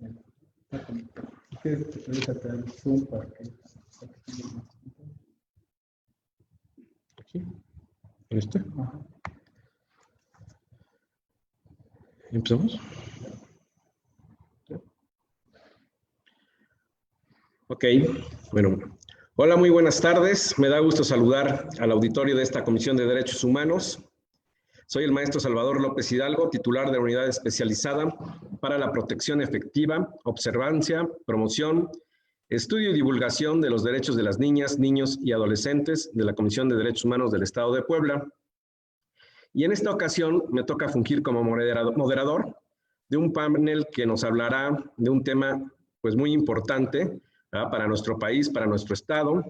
Está conectado. ¿Quieres que te deje sacar el Zoom para que ¿Aquí? ¿En este? Ajá. ¿Empezamos? Ok, bueno. Hola, muy buenas tardes. Me da gusto saludar al auditorio de esta Comisión de Derechos Humanos. Soy el maestro Salvador López Hidalgo, titular de la Unidad Especializada para la Protección Efectiva, Observancia, Promoción, Estudio y Divulgación de los Derechos de las Niñas, Niños y Adolescentes de la Comisión de Derechos Humanos del Estado de Puebla. Y en esta ocasión me toca fungir como moderador de un panel que nos hablará de un tema pues muy importante, ¿verdad?, para nuestro país, para nuestro estado,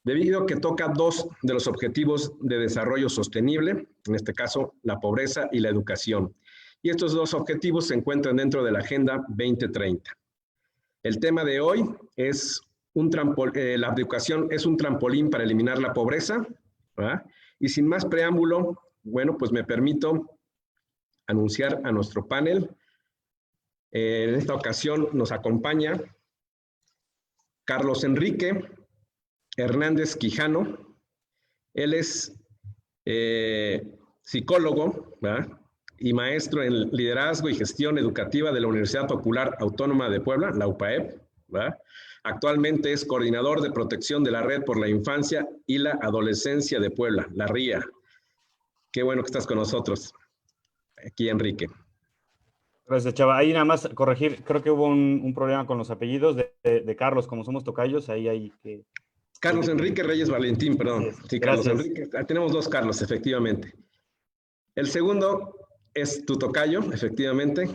debido a que toca dos de los objetivos de desarrollo sostenible, en este caso la pobreza y la educación. Y estos dos objetivos se encuentran dentro de la Agenda 2030. El tema de hoy es la educación es un trampolín para eliminar la pobreza, ¿verdad? Y sin más preámbulo, bueno, pues me permito anunciar a nuestro panel. En esta ocasión nos acompaña Carlos Enrique Hernández Quijano. Él es psicólogo, ¿verdad?, y maestro en liderazgo y gestión educativa de la Universidad Popular Autónoma de Puebla, la UPAEP, ¿verdad? Actualmente es coordinador de protección de la Red por la Infancia y la Adolescencia de Puebla, la RIA. Qué bueno que estás con nosotros, aquí Enrique. Gracias, Chava. Ahí nada más corregir, creo que hubo un problema con los apellidos de Carlos, como somos tocayos, ahí hay que... Carlos Enrique Reyes Valentín, perdón. Sí, Carlos Enrique. Tenemos dos Carlos, efectivamente. El segundo es tu tocayo, efectivamente,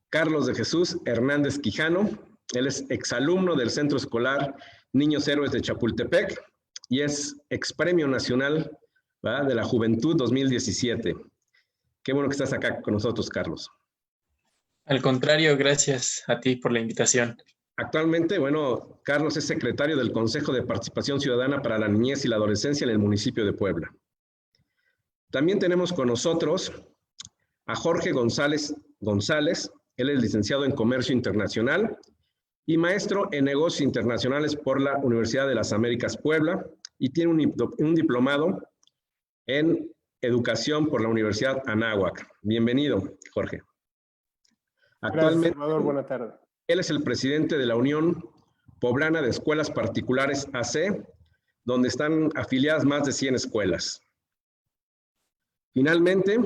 Carlos de Jesús Hernández Quijano. Él es exalumno del Centro Escolar Niños Héroes de Chapultepec y es expremio nacional, ¿verdad?, de la Juventud 2017. Qué bueno que estás acá con nosotros, Carlos. Al contrario, gracias a ti por la invitación. Actualmente, bueno, Carlos es secretario del Consejo de Participación Ciudadana para la Niñez y la Adolescencia en el municipio de Puebla. También tenemos con nosotros a Jorge González. Él es licenciado en Comercio Internacional y maestro en Negocios Internacionales por la Universidad de las Américas Puebla y tiene un diplomado en Educación por la Universidad Anáhuac. Bienvenido, Jorge. Gracias, Salvador. Buenas tardes. Él es el presidente de la Unión Poblana de Escuelas Particulares AC, donde están afiliadas más de 100 escuelas. Finalmente,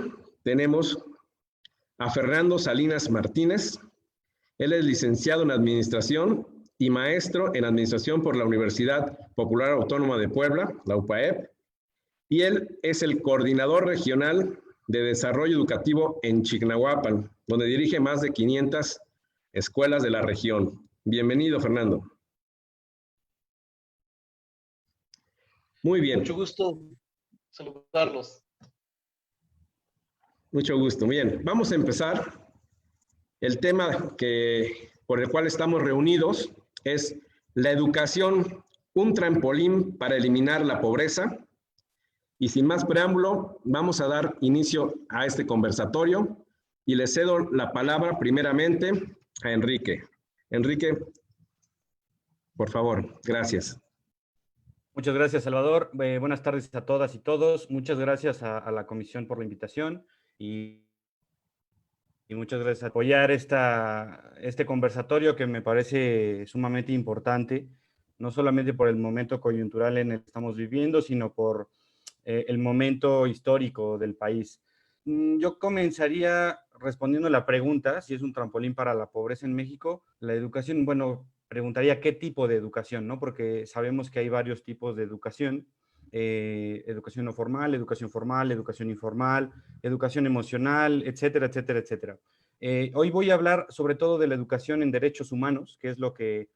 tenemos a Fernando Salinas Martínez. Él es licenciado en Administración y maestro en Administración por la Universidad Popular Autónoma de Puebla, la UPAEP, y él es el coordinador regional de desarrollo educativo en Chignahuapan, donde dirige más de 500 escuelas de la región. Bienvenido, Fernando. Muy bien. Mucho gusto saludarlos. Mucho gusto. Bien, vamos a empezar. El tema por el cual estamos reunidos es la educación, un trampolín para eliminar la pobreza. Y sin más preámbulo, vamos a dar inicio a este conversatorio y le cedo la palabra primeramente a Enrique. Enrique, por favor, gracias. Muchas gracias, Salvador. Buenas tardes a todas y todos. Muchas gracias a la comisión por la invitación y muchas gracias por apoyar este conversatorio que me parece sumamente importante, no solamente por el momento coyuntural en el que estamos viviendo, sino por el momento histórico del país. Yo comenzaría respondiendo la pregunta, si es un trampolín para la pobreza en México. La educación, bueno, preguntaría qué tipo de educación, ¿no? Porque sabemos que hay varios tipos de educación. Educación no formal, educación formal, educación informal, educación emocional, etcétera, etcétera, etcétera. Hoy voy a hablar sobre todo de la educación en derechos humanos, que es lo que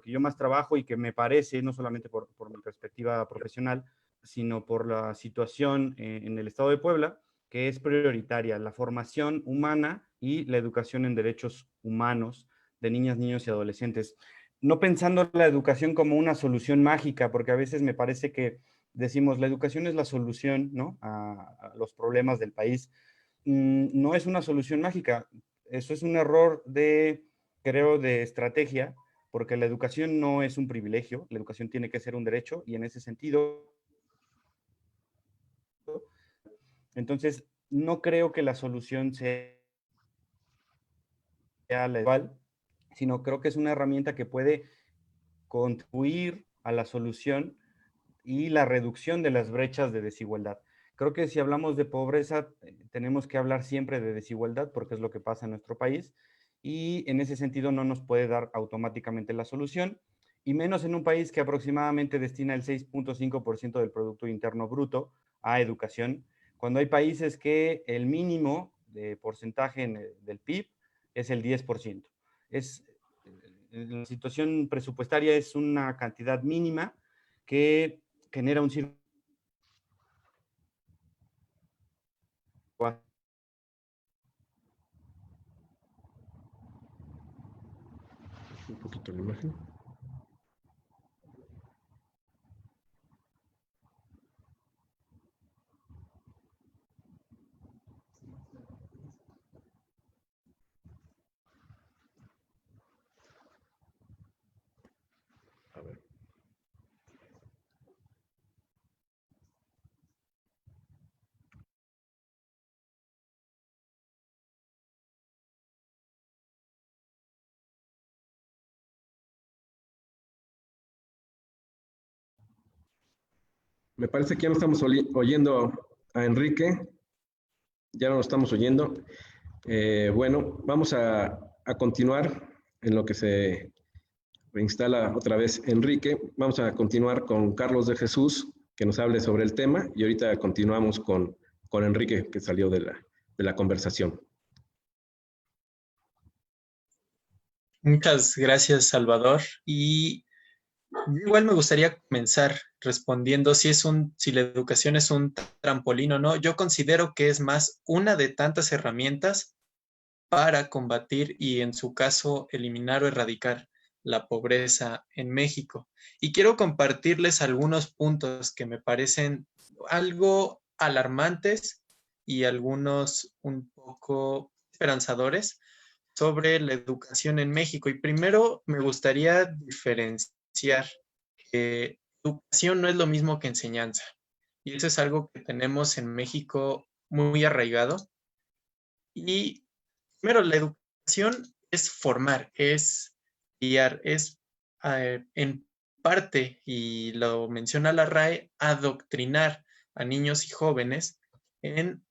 yo más trabajo y que me parece, no solamente por mi perspectiva profesional, sino por la situación en el estado de Puebla, que es prioritaria, la formación humana y la educación en derechos humanos de niñas, niños y adolescentes. No pensando la educación como una solución mágica, porque a veces me parece que decimos la educación es la solución, ¿no?, a los problemas del país. No es una solución mágica, eso es un error que creo, de estrategia, porque la educación no es un privilegio, la educación tiene que ser un derecho, y en ese sentido, entonces, no creo que la solución sea la igual, sino creo que es una herramienta que puede contribuir a la solución y la reducción de las brechas de desigualdad. Creo que si hablamos de pobreza, tenemos que hablar siempre de desigualdad, porque es lo que pasa en nuestro país, y en ese sentido no nos puede dar automáticamente la solución, y menos en un país que aproximadamente destina el 6.5% del Producto Interno Bruto a educación, cuando hay países que el mínimo de porcentaje del PIB es el 10%. La situación presupuestaria es una cantidad mínima que genera un círculo Un poquito la imagen. A ver. Me parece que ya no estamos oyendo a Enrique. Ya no lo estamos oyendo. Bueno, vamos a continuar en lo que se reinstala otra vez Enrique. Vamos a continuar con Carlos de Jesús, que nos hable sobre el tema, y ahorita continuamos con Enrique, que salió de la conversación. Muchas gracias, Salvador. Y igual me gustaría comenzar respondiendo si la educación es un trampolín o no. Yo considero que es más una de tantas herramientas para combatir y, en su caso, eliminar o erradicar la pobreza en México. Y quiero compartirles algunos puntos que me parecen algo alarmantes y algunos un poco esperanzadores sobre la educación en México. Y primero me gustaría diferenciar que educación no es lo mismo que enseñanza. Y eso es algo que tenemos en México muy arraigado. Y primero, la educación es formar, es guiar, es en parte, y lo menciona la RAE, adoctrinar a niños y jóvenes en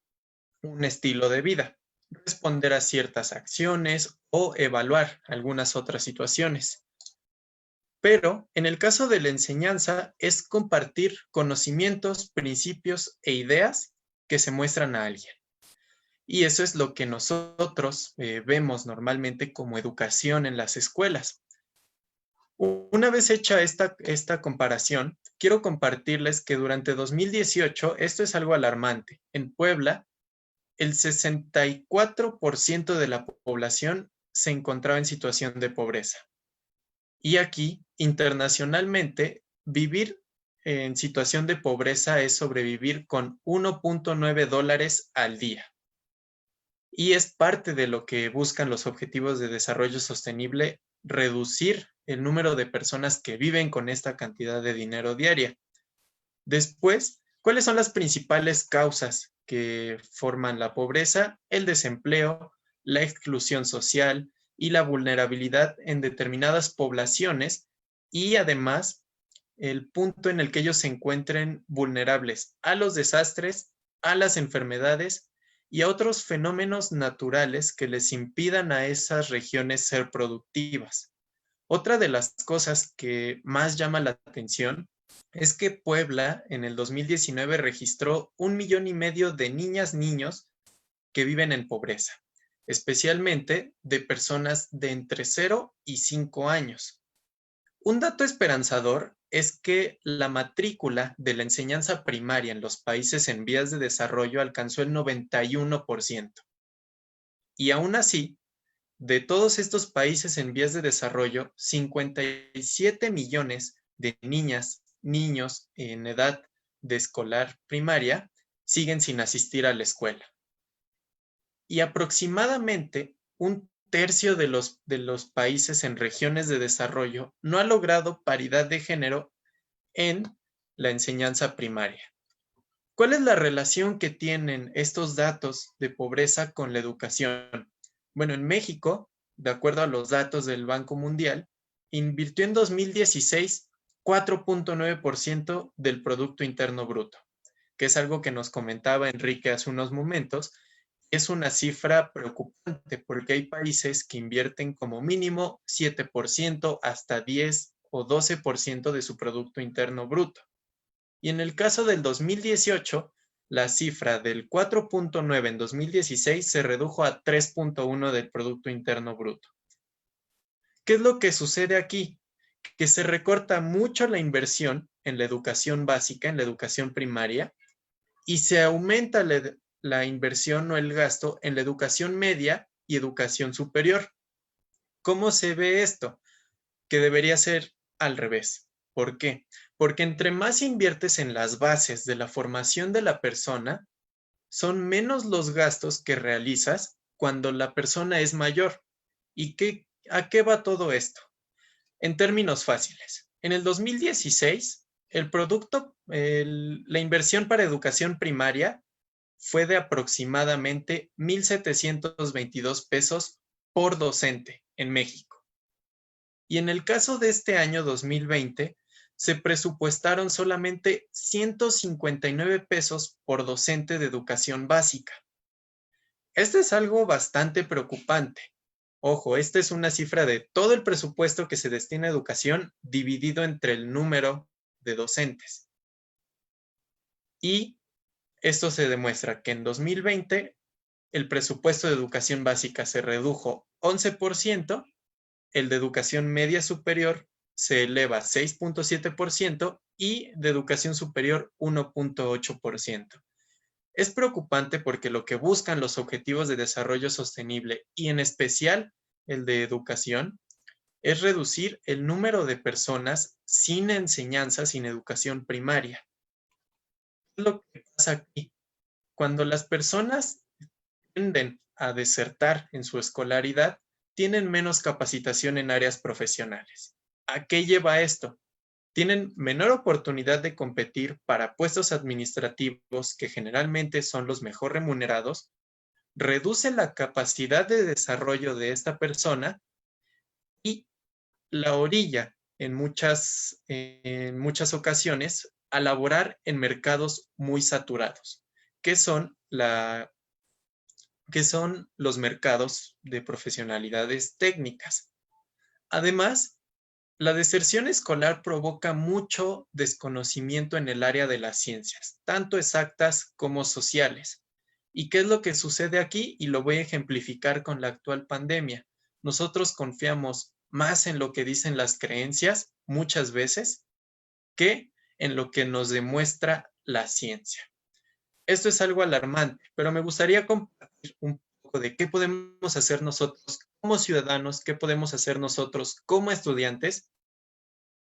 un estilo de vida, responder a ciertas acciones o evaluar algunas otras situaciones. Pero en el caso de la enseñanza es compartir conocimientos, principios e ideas que se muestran a alguien. Y eso es lo que nosotros vemos normalmente como educación en las escuelas. Una vez hecha esta comparación, quiero compartirles que durante 2018, esto es algo alarmante, en Puebla, el 64% de la población se encontraba en situación de pobreza. Y aquí, internacionalmente, vivir en situación de pobreza es sobrevivir con $1.9 al día. Y es parte de lo que buscan los Objetivos de Desarrollo Sostenible, reducir el número de personas que viven con esta cantidad de dinero diaria. Después, ¿cuáles son las principales causas que forman la pobreza? El desempleo, la exclusión social y la vulnerabilidad en determinadas poblaciones, y además el punto en el que ellos se encuentren vulnerables a los desastres, a las enfermedades y a otros fenómenos naturales que les impidan a esas regiones ser productivas. Otra de las cosas que más llama la atención es que Puebla en el 2019 registró 1,5 millones de niños que viven en pobreza, especialmente de personas de entre 0 y 5 años. Un dato esperanzador es que la matrícula de la enseñanza primaria en los países en vías de desarrollo alcanzó el 91%. Y aún así, de todos estos países en vías de desarrollo, 57 millones de niñas, niños en edad de escolar primaria siguen sin asistir a la escuela. Y aproximadamente un tercio de los países en regiones de desarrollo no ha logrado paridad de género en la enseñanza primaria. ¿Cuál es la relación que tienen estos datos de pobreza con la educación? Bueno, en México, de acuerdo a los datos del Banco Mundial, invirtió en 2016 4.9% del Producto Interno Bruto, que es algo que nos comentaba Enrique hace unos momentos. Es una cifra preocupante porque hay países que invierten como mínimo 7% hasta 10 o 12% de su Producto Interno Bruto. Y en el caso del 2018, la cifra del 4.9 en 2016 se redujo a 3.1 del Producto Interno Bruto. ¿Qué es lo que sucede aquí? Que se recorta mucho la inversión en la educación básica, en la educación primaria, y se aumenta la inversión o el gasto en la educación media y educación superior. ¿Cómo se ve esto? Que debería ser al revés. ¿Por qué? Porque entre más inviertes en las bases de la formación de la persona, son menos los gastos que realizas cuando la persona es mayor. ¿Y a qué va todo esto? En términos fáciles, en el 2016, la inversión para educación primaria fue de aproximadamente 1,722 pesos por docente en México. Y en el caso de este año 2020, se presupuestaron solamente 159 pesos por docente de educación básica. Esto es algo bastante preocupante. Ojo, esta es una cifra de todo el presupuesto que se destina a educación dividido entre el número de docentes. Y esto se demuestra que en 2020 el presupuesto de educación básica se redujo 11%, el de educación media superior se eleva 6.7% y de educación superior 1.8%. Es preocupante porque lo que buscan los objetivos de desarrollo sostenible y en especial el de educación es reducir el número de personas sin enseñanza, sin educación primaria. ¿Qué es lo que pasa aquí? Cuando las personas tienden a desertar en su escolaridad, tienen menos capacitación en áreas profesionales. ¿A qué lleva esto? Tienen menor oportunidad de competir para puestos administrativos que generalmente son los mejor remunerados, reduce la capacidad de desarrollo de esta persona y la orilla en muchas ocasiones a laborar en mercados muy saturados, que son los mercados de profesionalidades técnicas. Además, la deserción escolar provoca mucho desconocimiento en el área de las ciencias, tanto exactas como sociales. ¿Y qué es lo que sucede aquí? Y lo voy a ejemplificar con la actual pandemia. Nosotros confiamos más en lo que dicen las creencias, muchas veces, que en lo que nos demuestra la ciencia. Esto es algo alarmante, pero me gustaría compartir un poco de qué podemos hacer nosotros como ciudadanos, qué podemos hacer nosotros como estudiantes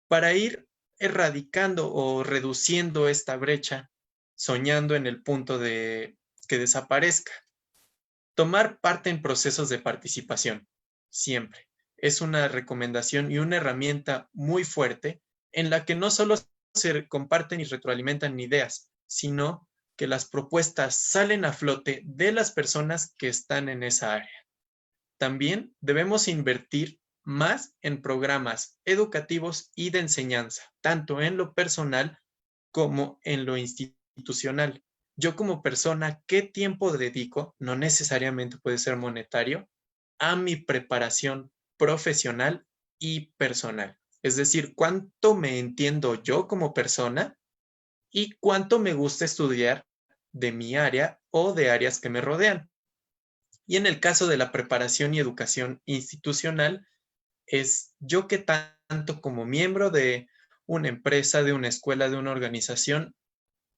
para ir erradicando o reduciendo esta brecha, soñando en el punto de que desaparezca. Tomar parte en procesos de participación, siempre. Es una recomendación y una herramienta muy fuerte en la que no solo se comparten y retroalimentan ideas, sino que las propuestas salen a flote de las personas que están en esa área. También debemos invertir más en programas educativos y de enseñanza, tanto en lo personal como en lo institucional. Yo como persona, ¿qué tiempo dedico? No necesariamente puede ser monetario, a mi preparación profesional y personal. Es decir, cuánto me entiendo yo como persona y cuánto me gusta estudiar de mi área o de áreas que me rodean. Y en el caso de la preparación y educación institucional, es yo que tanto como miembro de una empresa, de una escuela, de una organización,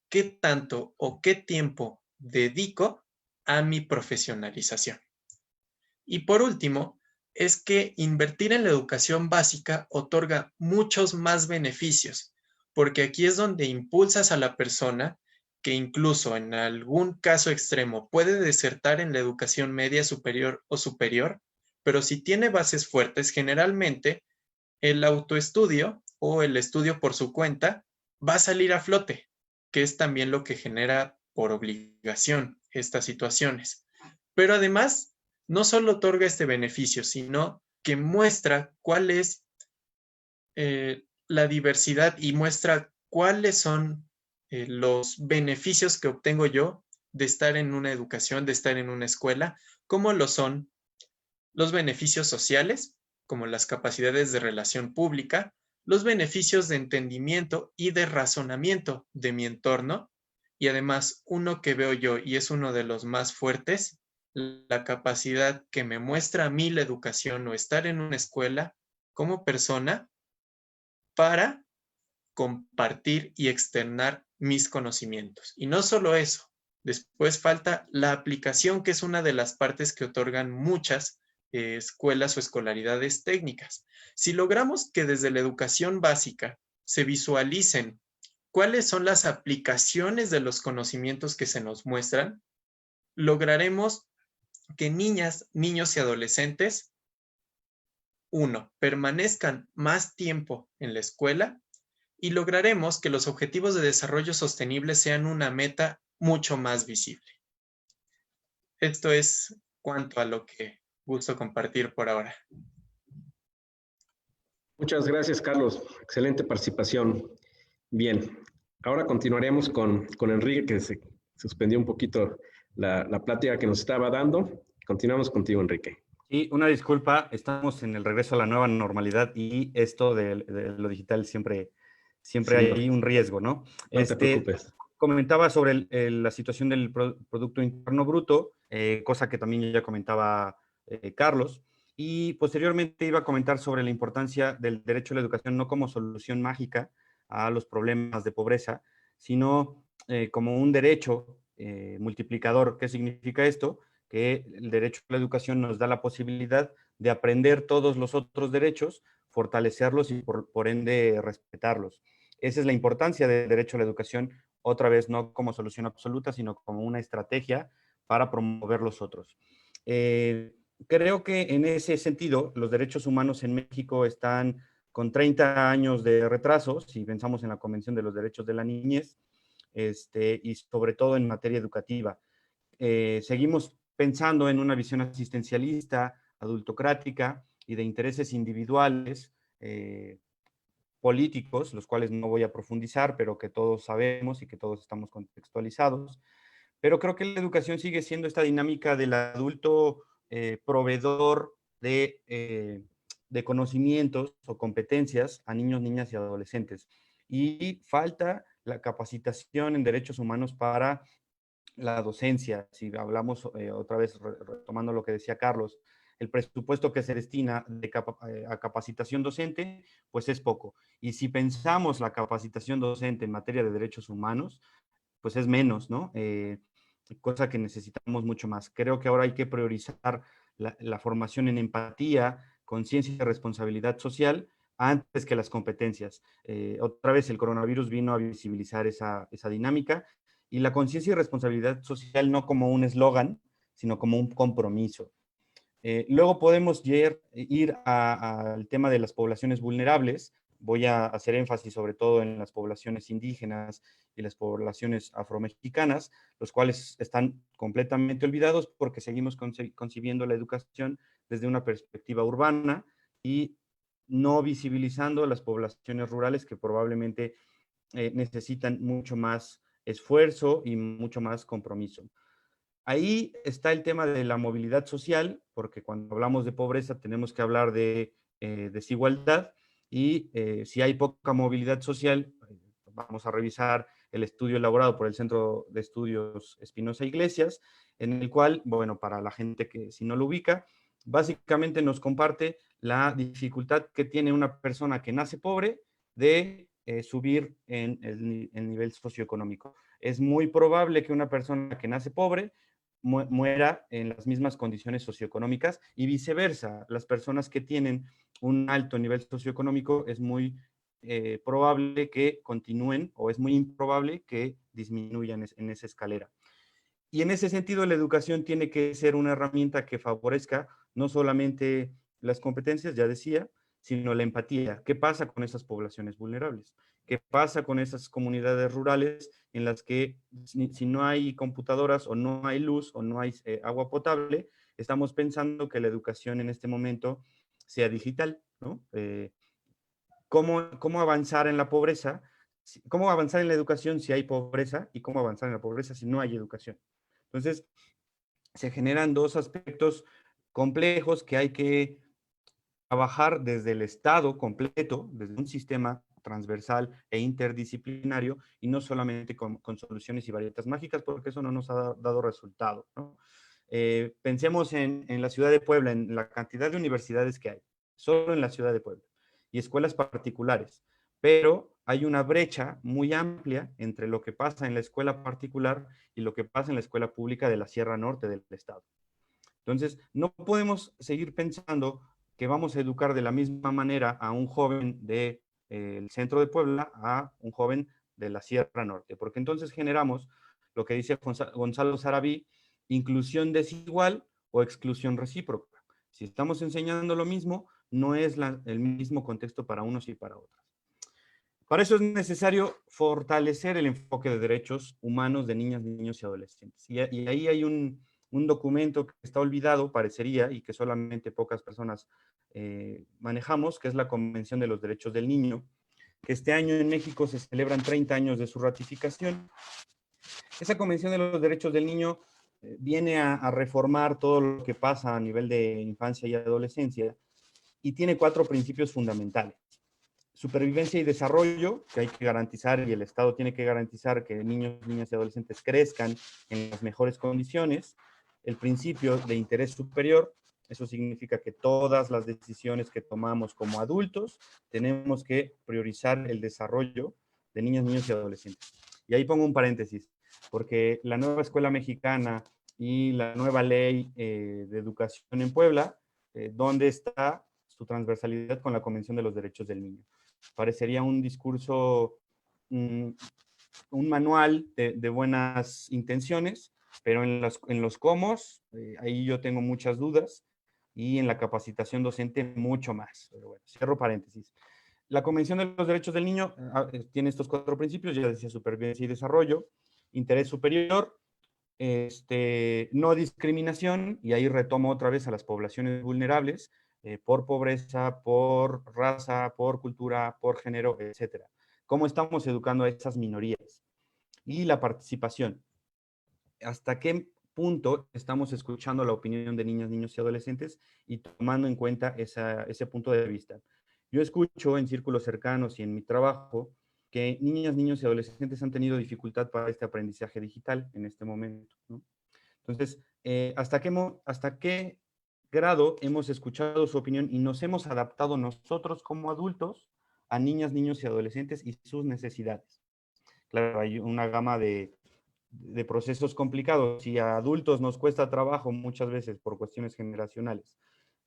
qué tanto o qué tiempo dedico a mi profesionalización. Y por último, es que invertir en la educación básica otorga muchos más beneficios, porque aquí es donde impulsas a la persona que incluso en algún caso extremo puede desertar en la educación media superior o superior, pero si tiene bases fuertes, generalmente el autoestudio o el estudio por su cuenta va a salir a flote, que es también lo que genera por obligación estas situaciones. Pero además, no solo otorga este beneficio, sino que muestra cuál es la diversidad y muestra cuáles son los beneficios que obtengo yo de estar en una educación, de estar en una escuela, como lo son los beneficios sociales, como las capacidades de relación pública, los beneficios de entendimiento y de razonamiento de mi entorno, y además uno que veo yo y es uno de los más fuertes, la capacidad que me muestra a mí la educación o estar en una escuela como persona para compartir y externar mis conocimientos. Y no solo eso, después falta la aplicación, que es una de las partes que otorgan muchas escuelas o escolaridades técnicas. Si logramos que desde la educación básica se visualicen cuáles son las aplicaciones de los conocimientos que se nos muestran, lograremos que niñas, niños y adolescentes, uno, permanezcan más tiempo en la escuela y lograremos que los objetivos de desarrollo sostenible sean una meta mucho más visible. Esto es cuanto a lo que gusto compartir por ahora. Muchas gracias, Carlos. Excelente participación. Bien, ahora continuaremos con Enrique, que se suspendió un poquito la plática que nos estaba dando. Continuamos contigo, Enrique. Sí, una disculpa, estamos en el regreso a la nueva normalidad y esto de lo digital siempre sí, hay un riesgo, ¿no? No te preocupes. Comentaba sobre la situación del Producto Interno Bruto, cosa que también ya comentaba Carlos, y posteriormente iba a comentar sobre la importancia del derecho a la educación no como solución mágica a los problemas de pobreza, sino como un derecho multiplicador. ¿Qué significa esto? Que el derecho a la educación nos da la posibilidad de aprender todos los otros derechos, fortalecerlos y por ende respetarlos. Esa es la importancia del derecho a la educación, otra vez no como solución absoluta, sino como una estrategia para promover los otros. Creo que en ese sentido, los derechos humanos en México están con 30 años de retraso, si pensamos en la Convención de los Derechos de la Niñez, y sobre todo en materia educativa. Seguimos pensando en una visión asistencialista, adultocrática y de intereses individuales, políticos, los cuales no voy a profundizar, pero que todos sabemos y que todos estamos contextualizados. Pero creo que la educación sigue siendo esta dinámica del adulto proveedor de conocimientos o competencias a niños, niñas y adolescentes. Y falta la capacitación en derechos humanos para la docencia. Si hablamos otra vez, retomando lo que decía Carlos, el presupuesto que se destina a capacitación docente, pues es poco. Y si pensamos la capacitación docente en materia de derechos humanos, pues es menos, ¿no? Cosa que necesitamos mucho más. Creo que ahora hay que priorizar la formación en empatía, conciencia y responsabilidad social antes que las competencias. Otra vez el coronavirus vino a visibilizar esa dinámica y la conciencia y responsabilidad social no como un eslogan, sino como un compromiso. Luego podemos ir al tema de las poblaciones vulnerables. Voy a hacer énfasis sobre todo en las poblaciones indígenas y las poblaciones afromexicanas, los cuales están completamente olvidados porque seguimos concibiendo la educación desde una perspectiva urbana y no visibilizando las poblaciones rurales que probablemente necesitan mucho más esfuerzo y mucho más compromiso. Ahí está el tema de la movilidad social, porque cuando hablamos de pobreza tenemos que hablar de desigualdad y si hay poca movilidad social, vamos a revisar el estudio elaborado por el Centro de Estudios Espinosa Iglesias, en el cual, bueno, para la gente que si no lo ubica, básicamente nos comparte la dificultad que tiene una persona que nace pobre de subir en el nivel socioeconómico. Es muy probable que una persona que nace pobre muera en las mismas condiciones socioeconómicas y viceversa. Las personas que tienen un alto nivel socioeconómico es muy probable que continúen o es muy improbable que disminuyan en esa escalera. Y en ese sentido, la educación tiene que ser una herramienta que favorezca no solamente las competencias, ya decía, sino la empatía. ¿Qué pasa con esas poblaciones vulnerables? ¿Qué pasa con esas comunidades rurales en las que si no hay computadoras o no hay luz o no hay agua potable, estamos pensando que la educación en este momento sea digital, ¿no? ¿Cómo avanzar en la pobreza? ¿Cómo avanzar en la educación si hay pobreza? ¿Y cómo avanzar en la pobreza si no hay educación? Entonces, se generan dos aspectos complejos que hay que trabajar desde el Estado completo, desde un sistema transversal e interdisciplinario, y no solamente con soluciones y varietas mágicas, porque eso no nos ha dado resultado, ¿no? Pensemos en la ciudad de Puebla, en la cantidad de universidades que hay, solo en la ciudad de Puebla, y escuelas particulares, pero hay una brecha muy amplia entre lo que pasa en la escuela particular y lo que pasa en la escuela pública de la Sierra Norte del estado. Entonces, no podemos seguir pensando que vamos a educar de la misma manera a un joven del centro de Puebla a un joven de la Sierra Norte, porque entonces generamos lo que dice Gonzalo Sarabí, inclusión desigual o exclusión recíproca. Si estamos enseñando lo mismo, no es el mismo contexto para unos y para otros. Para eso es necesario fortalecer el enfoque de derechos humanos de niñas, niños y adolescentes. Y ahí hay un documento que está olvidado, parecería, y que solamente pocas personas manejamos, que es la Convención de los Derechos del Niño, que este año en México se celebran 30 años de su ratificación. Esa Convención de los Derechos del Niño viene a reformar todo lo que pasa a nivel de infancia y adolescencia y tiene 4 principios fundamentales. Supervivencia y desarrollo, que hay que garantizar y el Estado tiene que garantizar que niños, niñas y adolescentes crezcan en las mejores condiciones. El principio de interés superior, eso significa que todas las decisiones que tomamos como adultos tenemos que priorizar el desarrollo de niños, niños y adolescentes. Y ahí pongo un paréntesis, porque la nueva escuela mexicana y la nueva ley de educación en Puebla, ¿dónde está su transversalidad con la Convención de los Derechos del Niño? Parecería un discurso, un manual de buenas intenciones, pero en los cómo, ahí yo tengo muchas dudas, y en la capacitación docente mucho más. Pero bueno, cierro paréntesis. La Convención de los Derechos del Niño tiene estos 4 principios, ya decía, supervivencia y desarrollo, interés superior, no discriminación, y ahí retomo otra vez a las poblaciones vulnerables, por pobreza, por raza, por cultura, por género, etcétera. ¿Cómo estamos educando a esas minorías? Y la participación. ¿Hasta qué punto estamos escuchando la opinión de niñas, niños y adolescentes y tomando en cuenta ese punto de vista? Yo escucho en círculos cercanos y en mi trabajo que niñas, niños y adolescentes han tenido dificultad para este aprendizaje digital en este momento, ¿no? Entonces, ¿hasta qué grado hemos escuchado su opinión y nos hemos adaptado nosotros como adultos a niñas, niños y adolescentes y sus necesidades? Claro, hay una gama de procesos complicados. Si a adultos nos cuesta trabajo muchas veces por cuestiones generacionales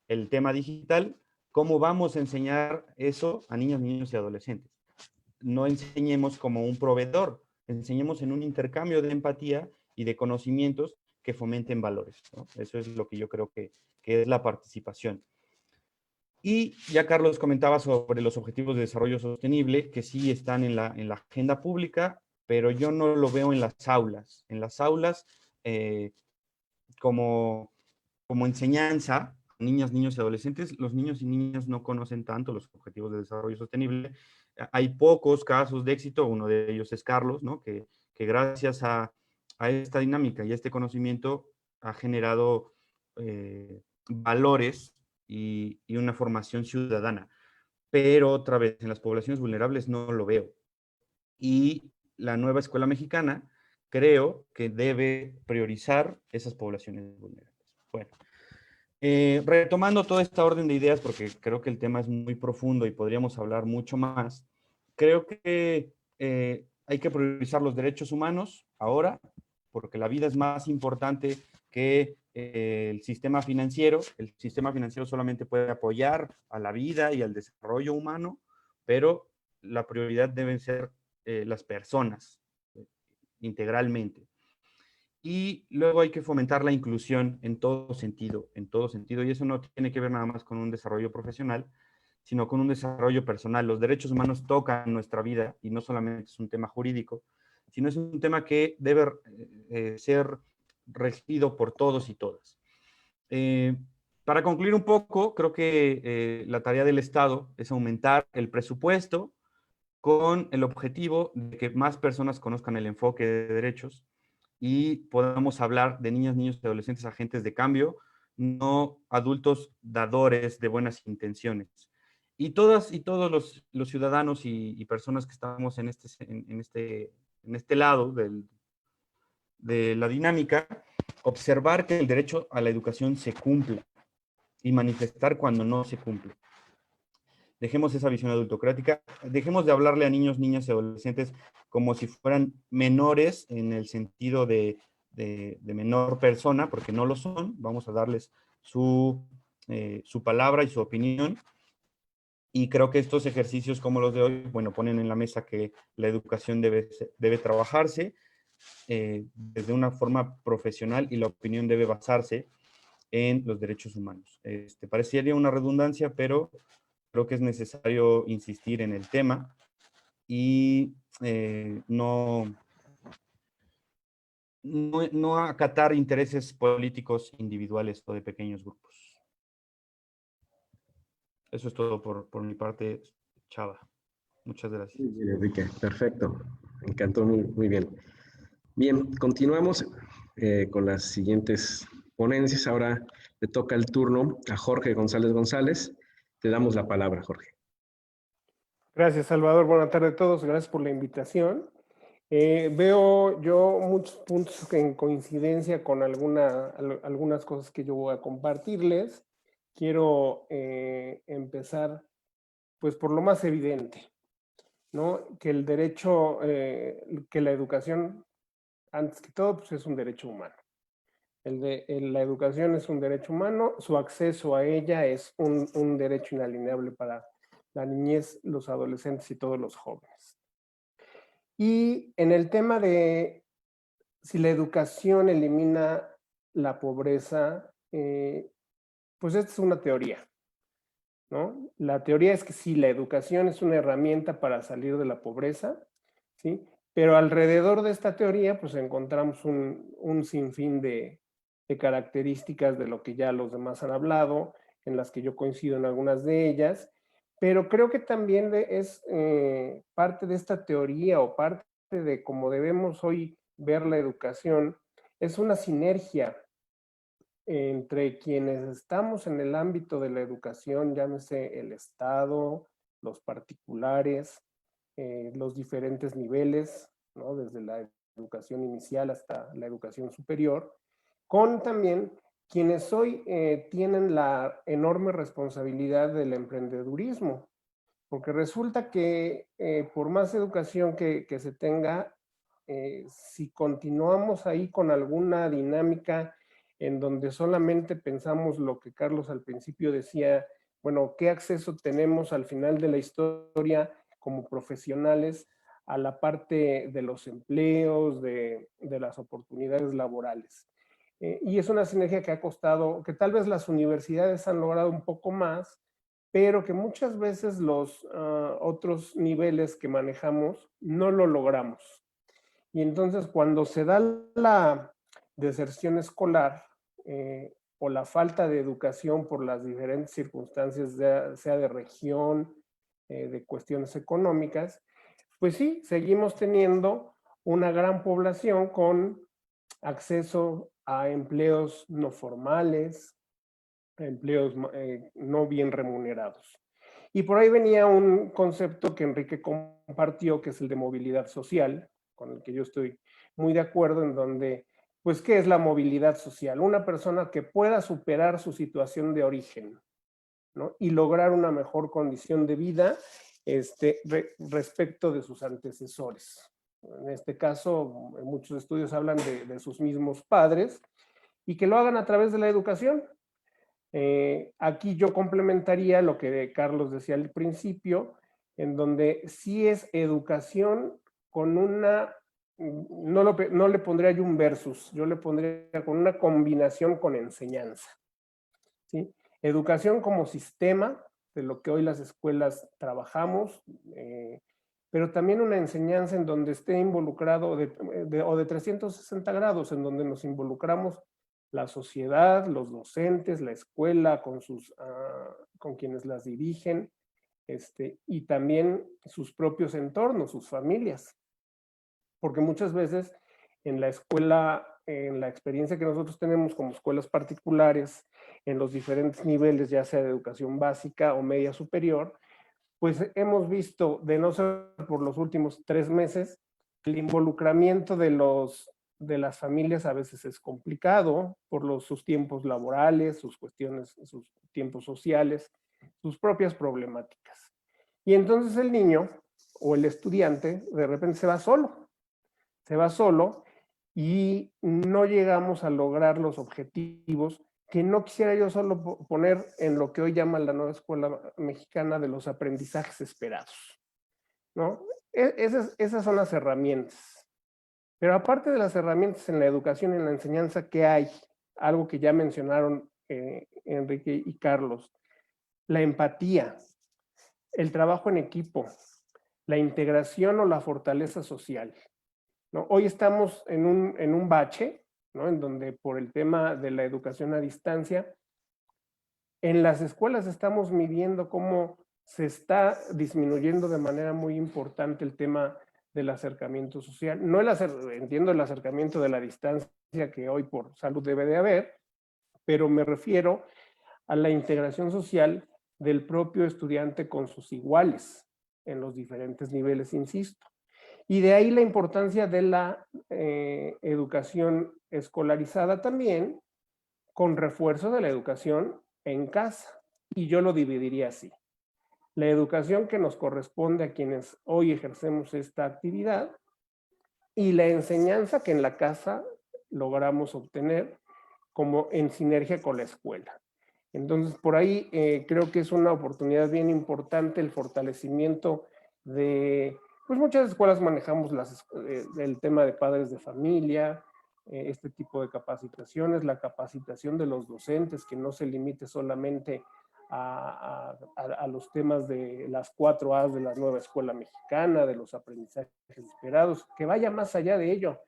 el tema digital, ¿cómo vamos a enseñar eso a niñas, niños y adolescentes? No enseñemos como un proveedor, enseñemos en un intercambio de empatía y de conocimientos que fomenten valores, ¿no? Eso es lo que yo creo que es la participación. Y ya Carlos comentaba sobre los objetivos de desarrollo sostenible, que sí están en la agenda pública, pero yo no lo veo en las aulas. En las aulas, como enseñanza, niñas, niños y adolescentes, los niños y niñas no conocen tanto los objetivos de desarrollo sostenible. Hay pocos casos de éxito, uno de ellos es Carlos, ¿no? que gracias a esta dinámica y a este conocimiento ha generado valores y una formación ciudadana. Pero otra vez, en las poblaciones vulnerables no lo veo. Y la nueva escuela mexicana creo que debe priorizar esas poblaciones vulnerables. Bueno, retomando toda esta orden de ideas, porque creo que el tema es muy profundo y podríamos hablar mucho más, creo que hay que priorizar los derechos humanos ahora, porque la vida es más importante que el sistema financiero. El sistema financiero solamente puede apoyar a la vida y al desarrollo humano, pero la prioridad deben ser las personas integralmente. Y luego hay que fomentar la inclusión en todo sentido, y eso no tiene que ver nada más con un desarrollo profesional, sino con un desarrollo personal. Los derechos humanos tocan nuestra vida y no solamente es un tema jurídico, sino es un tema que debe ser regido por todos y todas. Para concluir un poco, creo que la tarea del Estado es aumentar el presupuesto con el objetivo de que más personas conozcan el enfoque de derechos y podamos hablar de niñas, niños y adolescentes agentes de cambio, no adultos dadores de buenas intenciones. Y todas y todos los ciudadanos y personas que estamos en este lado de la dinámica, observar que el derecho a la educación se cumpla y manifestar cuando no se cumple. Dejemos esa visión adultocrática, dejemos de hablarle a niños, niñas y adolescentes como si fueran menores en el sentido de menor persona, porque no lo son. Vamos a darles su palabra y su opinión. Y creo que estos ejercicios como los de hoy, bueno, ponen en la mesa que la educación debe trabajarse desde una forma profesional y la opinión debe basarse en los derechos humanos. Parecería una redundancia, pero creo que es necesario insistir en el tema y no acatar intereses políticos individuales o de pequeños grupos. Eso es todo por mi parte, Chava. Muchas gracias. Muy bien, Enrique, perfecto. Me encantó, muy bien. Bien, continuamos con las siguientes ponencias. Ahora le toca el turno a Jorge González González. Te damos la palabra, Jorge. Gracias, Salvador. Buenas tardes a todos. Gracias por la invitación. Veo yo muchos puntos en coincidencia con algunas cosas que yo voy a compartirles. Quiero empezar pues por lo más evidente, ¿no? Que el derecho, que la educación, antes que todo, pues es un derecho humano. La educación es un derecho humano, su acceso a ella es un derecho inalienable para la niñez, los adolescentes y todos los jóvenes. Y en el tema de si la educación elimina la pobreza, pues esta es una teoría, ¿no? La teoría es que sí, la educación es una herramienta para salir de la pobreza, ¿sí? Pero alrededor de esta teoría, pues encontramos un sinfín de características de lo que ya los demás han hablado, en las que yo coincido en algunas de ellas, pero creo que también es parte de esta teoría o parte de cómo debemos hoy ver la educación, es una sinergia entre quienes estamos en el ámbito de la educación, llámese el Estado, los particulares, los diferentes niveles, ¿no? Desde la educación inicial hasta la educación superior, con también quienes hoy tienen la enorme responsabilidad del emprendedurismo, porque resulta que por más educación que se tenga, si continuamos ahí con alguna dinámica en donde solamente pensamos lo que Carlos al principio decía, bueno, ¿qué acceso tenemos al final de la historia como profesionales a la parte de los empleos, de las oportunidades laborales? Y es una sinergia que ha costado, que tal vez las universidades han logrado un poco más, pero que muchas veces los otros niveles que manejamos no lo logramos. Y entonces cuando se da la deserción escolar o la falta de educación por las diferentes circunstancias, sea de región, de cuestiones económicas, pues sí, seguimos teniendo una gran población con acceso a empleos no formales, a empleos no bien remunerados. Y por ahí venía un concepto que Enrique compartió, que es el de movilidad social, con el que yo estoy muy de acuerdo, en donde, pues, ¿qué es la movilidad social? Una persona que pueda superar su situación de origen, ¿no? Y lograr una mejor condición de vida respecto de sus antecesores. En este caso, muchos estudios hablan de sus mismos padres y que lo hagan a través de la educación. Aquí yo complementaría lo que Carlos decía al principio, en donde sí es educación con una no le pondría yo un versus, yo le pondría con una combinación con enseñanza, ¿sí? Educación como sistema, de lo que hoy las escuelas trabajamos, pero también una enseñanza en donde esté involucrado o de 360 grados, en donde nos involucramos la sociedad, los docentes, la escuela, con quienes las dirigen, y también sus propios entornos, sus familias. Porque muchas veces en la escuela, en la experiencia que nosotros tenemos como escuelas particulares, en los diferentes niveles, ya sea de educación básica o media superior, pues hemos visto, de no ser por los últimos 3 meses, el involucramiento de las familias a veces es complicado por sus tiempos laborales, sus cuestiones, sus tiempos sociales, sus propias problemáticas. Y entonces el niño o el estudiante de repente se va solo y no llegamos a lograr los objetivos que no quisiera yo solo poner en lo que hoy llaman la nueva escuela mexicana de los aprendizajes esperados, ¿no? Esas son las herramientas. Pero aparte de las herramientas en la educación y en la enseñanza, ¿qué hay? Algo que ya mencionaron Enrique y Carlos. La empatía, el trabajo en equipo, la integración o la fortaleza social, ¿no? Hoy estamos en un bache, ¿no? En donde por el tema de la educación a distancia, en las escuelas estamos midiendo cómo se está disminuyendo de manera muy importante el tema del acercamiento social. No entiendo el acercamiento de la distancia que hoy por salud debe de haber, pero me refiero a la integración social del propio estudiante con sus iguales en los diferentes niveles, insisto. Y de ahí la importancia de la educación escolarizada también, con refuerzo de la educación en casa. Y yo lo dividiría así. La educación que nos corresponde a quienes hoy ejercemos esta actividad y la enseñanza que en la casa logramos obtener como en sinergia con la escuela. Entonces, por ahí creo que es una oportunidad bien importante el fortalecimiento de, pues muchas escuelas manejamos el tema de padres de familia, este tipo de capacitaciones, la capacitación de los docentes, que no se limite solamente a los temas de las 4 A's de la nueva escuela mexicana, de los aprendizajes esperados, que vaya más allá de ello,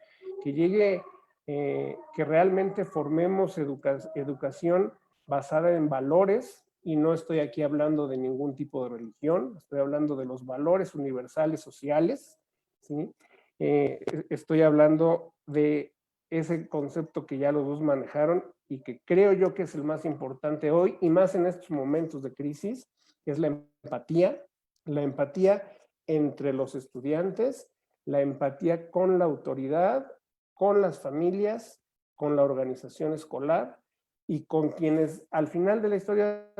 que llegue, que realmente formemos educación basada en valores, y no estoy aquí hablando de ningún tipo de religión, estoy hablando de los valores universales sociales, ¿sí? Estoy hablando de ese concepto que ya los dos manejaron y que creo yo que es el más importante hoy y más en estos momentos de crisis, que es la empatía entre los estudiantes, la empatía con la autoridad, con las familias, con la organización escolar y con quienes al final de la historia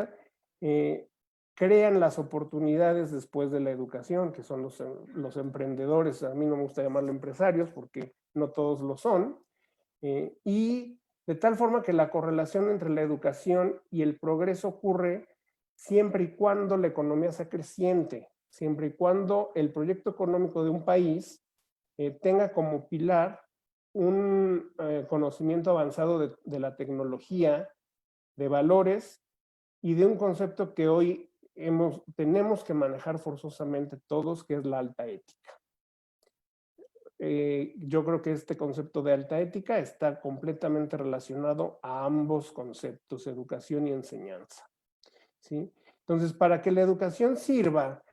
crean las oportunidades después de la educación, que son los emprendedores. A mí no me gusta llamarlo empresarios porque no todos lo son, y de tal forma que la correlación entre la educación y el progreso ocurre siempre y cuando la economía sea creciente, siempre y cuando el proyecto económico de un país tenga como pilar un conocimiento avanzado de la tecnología, de valores y de un concepto que hoy tenemos que manejar forzosamente todos, que es la alta ética. Yo creo que este concepto de alta ética está completamente relacionado a ambos conceptos, educación y enseñanza, ¿sí? Entonces, para que la educación sirva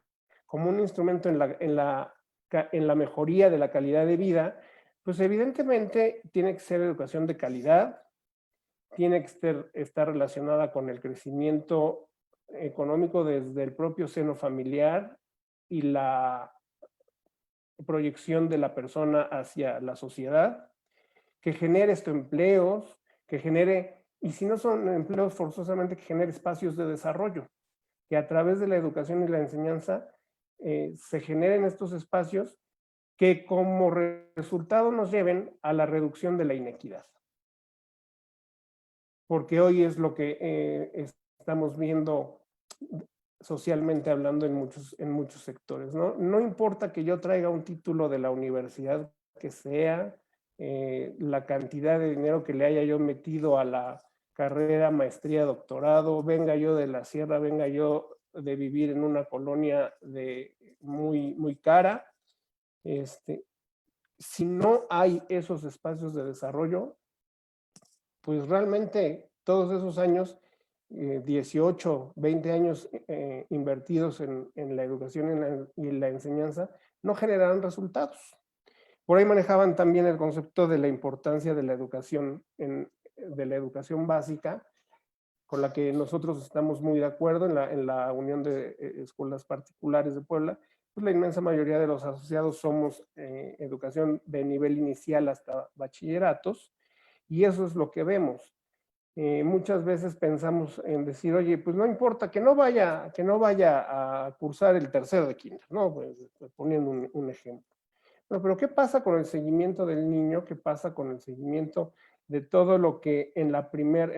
como un instrumento en la mejoría de la calidad de vida, pues evidentemente tiene que ser educación de calidad, tiene que estar relacionada con el crecimiento económico desde el propio seno familiar y la proyección de la persona hacia la sociedad, que genere empleos, que genere, y si no son empleos forzosamente, que genere espacios de desarrollo, que a través de la educación y la enseñanza se generen estos espacios que como resultado nos lleven a la reducción de la inequidad. Porque hoy es lo que estamos viendo socialmente hablando en muchos sectores, ¿no? No importa que yo traiga un título de la universidad que sea, la cantidad de dinero que le haya yo metido a la carrera, maestría, doctorado, venga yo de la sierra, venga yo de vivir en una colonia muy cara, si no hay esos espacios de desarrollo, pues realmente todos esos años, 18, 20 años invertidos en la educación y la enseñanza, no generarán resultados. Por ahí manejaban también el concepto de la importancia de la educación, de la educación básica, con la que nosotros estamos muy de acuerdo en la Unión de Escuelas Particulares de Puebla. Pues la inmensa mayoría de los asociados somos educación de nivel inicial hasta bachilleratos, y eso es lo que vemos. Muchas veces pensamos en decir, oye, pues no importa, que no vaya a cursar el tercero de kinder, ¿no? Pues, poniendo un ejemplo. No, pero ¿qué pasa con el seguimiento del niño? ¿Qué pasa con el seguimiento de todo lo que en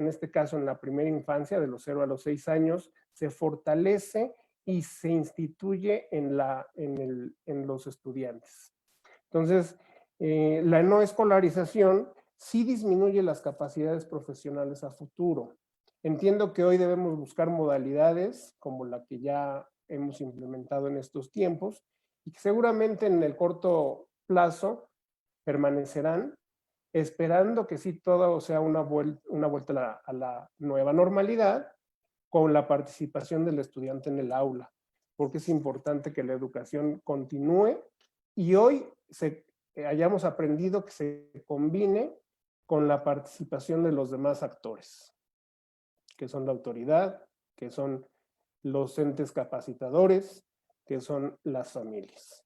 este caso en la primera infancia, de los 0 a los 6 años, se fortalece y se instituye en los estudiantes? Entonces, la no escolarización sí disminuye las capacidades profesionales a futuro. Entiendo que hoy debemos buscar modalidades como la que ya hemos implementado en estos tiempos, y que seguramente en el corto plazo permanecerán, esperando que sí todo sea una vuelta a la nueva normalidad, con la participación del estudiante en el aula, porque es importante que la educación continúe y hoy hayamos aprendido que se combine con la participación de los demás actores, que son la autoridad, que son los entes capacitadores, que son las familias.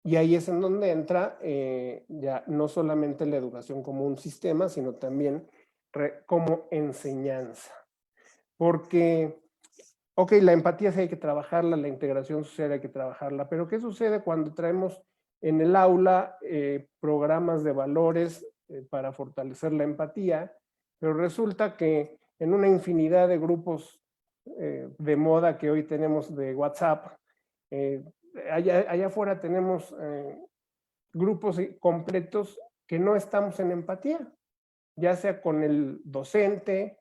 Y ahí es en donde entra ya no solamente la educación como un sistema, sino también como enseñanza. Porque, ok, la empatía sí hay que trabajarla, la integración social hay que trabajarla, pero ¿qué sucede cuando traemos en el aula programas de valores para fortalecer la empatía? Pero resulta que en una infinidad de grupos de moda que hoy tenemos de WhatsApp, allá afuera tenemos grupos completos que no estamos en empatía, ya sea con el docente,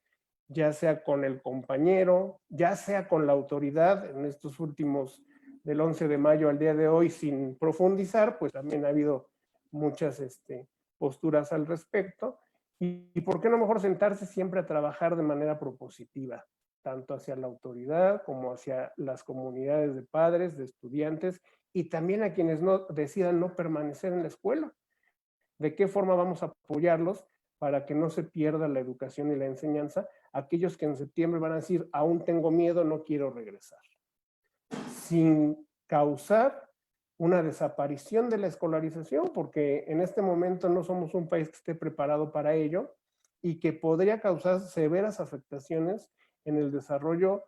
ya sea con el compañero, ya sea con la autoridad. En estos últimos, del 11 de mayo al día de hoy, sin profundizar, pues también ha habido muchas posturas al respecto. ¿Y por qué no mejor sentarse siempre a trabajar de manera propositiva, tanto hacia la autoridad como hacia las comunidades de padres, de estudiantes, y también a quienes decidan no permanecer en la escuela? ¿De qué forma vamos a apoyarlos para que no se pierda la educación y la enseñanza? Aquellos que en septiembre van a decir, aún tengo miedo, no quiero regresar, sin causar una desaparición de la escolarización, porque en este momento no somos un país que esté preparado para ello y que podría causar severas afectaciones en el desarrollo,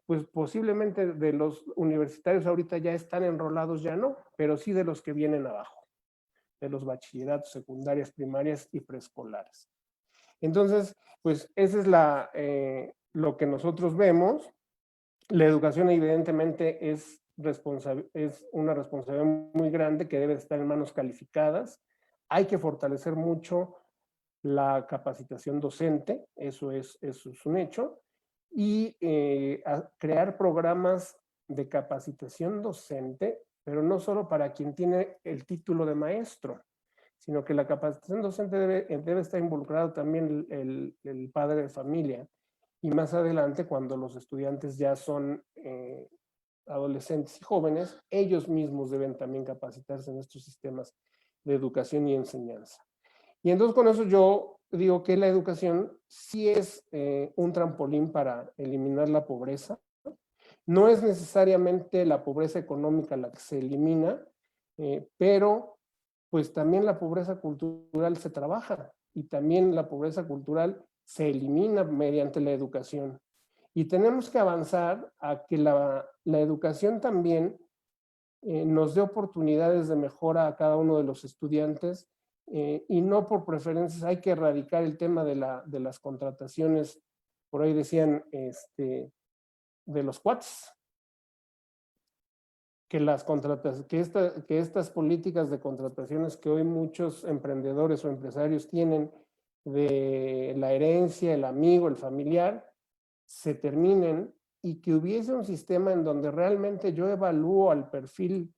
pues posiblemente de los universitarios ahorita ya están enrolados, ya no, pero sí de los que vienen abajo, de los bachilleratos, secundarias, primarias y preescolares. Entonces, pues esa es lo que nosotros vemos. La educación evidentemente es una responsabilidad muy grande que debe estar en manos calificadas. Hay que fortalecer mucho la capacitación docente, eso es un hecho, y crear programas de capacitación docente, pero no solo para quien tiene el título de maestro, sino que la capacitación docente debe estar involucrado también el padre de familia, y más adelante, cuando los estudiantes ya son adolescentes y jóvenes, ellos mismos deben también capacitarse en estos sistemas de educación y enseñanza. Y entonces con eso yo digo que la educación sí es un trampolín para eliminar la pobreza. No es necesariamente la pobreza económica la que se elimina, pero pues también la pobreza cultural se trabaja, y también la pobreza cultural se elimina mediante la educación. Y tenemos que avanzar a que la educación también nos dé oportunidades de mejora a cada uno de los estudiantes, y no por preferencias. Hay que erradicar el tema de las contrataciones, por ahí decían, de los cuates, que estas políticas de contrataciones que hoy muchos emprendedores o empresarios tienen de la herencia, el amigo, el familiar, se terminen y que hubiese un sistema en donde realmente yo evalúo al perfil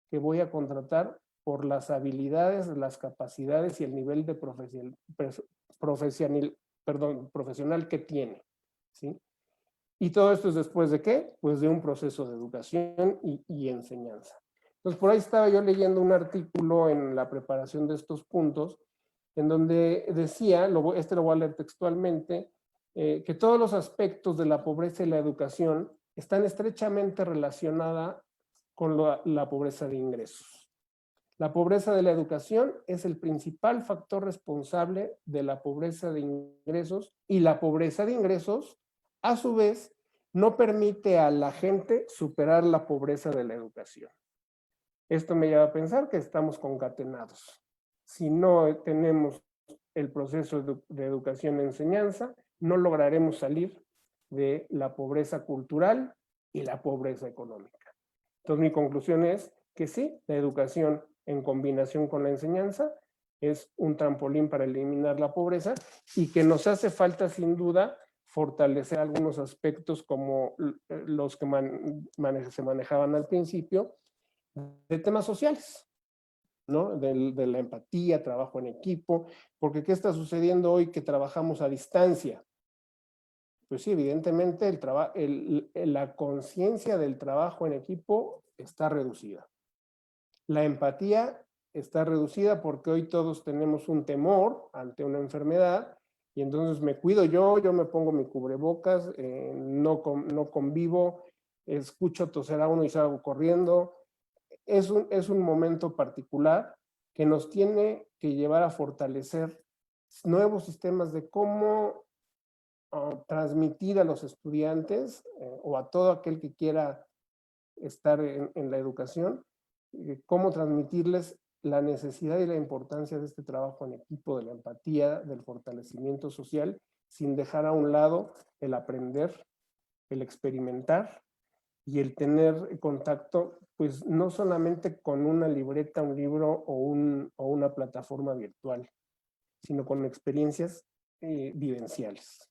que voy a contratar por las habilidades, las capacidades y el nivel de profesional que tiene, ¿sí? Y todo esto es después de ¿qué? Pues de un proceso de educación y enseñanza. Entonces, por ahí estaba yo leyendo un artículo en la preparación de estos puntos, en donde decía, lo voy a leer textualmente, que todos los aspectos de la pobreza y la educación están estrechamente relacionadas con la pobreza de ingresos. La pobreza de la educación es el principal factor responsable de la pobreza de ingresos, y la pobreza de ingresos, a su vez, no permite a la gente superar la pobreza de la educación. Esto me lleva a pensar que estamos concatenados. Si no tenemos el proceso de educación e enseñanza, no lograremos salir de la pobreza cultural y la pobreza económica. Entonces, mi conclusión es que sí, la educación en combinación con la enseñanza es un trampolín para eliminar la pobreza, y que nos hace falta sin duda fortalecer algunos aspectos como los que se manejaban al principio, de temas sociales, ¿no? De la empatía, trabajo en equipo, porque ¿qué está sucediendo hoy que trabajamos a distancia? Pues sí, evidentemente la conciencia del trabajo en equipo está reducida. La empatía está reducida porque hoy todos tenemos un temor ante una enfermedad, y entonces me cuido yo me pongo mi cubrebocas, no convivo, escucho toser a uno y salgo corriendo. Es un momento particular que nos tiene que llevar a fortalecer nuevos sistemas de cómo transmitir a los estudiantes o a todo aquel que quiera estar en la educación, cómo transmitirles la necesidad y la importancia de este trabajo en equipo, de la empatía, del fortalecimiento social, sin dejar a un lado el aprender, el experimentar y el tener contacto, pues no solamente con una libreta, un libro o una plataforma virtual, sino con experiencias vivenciales,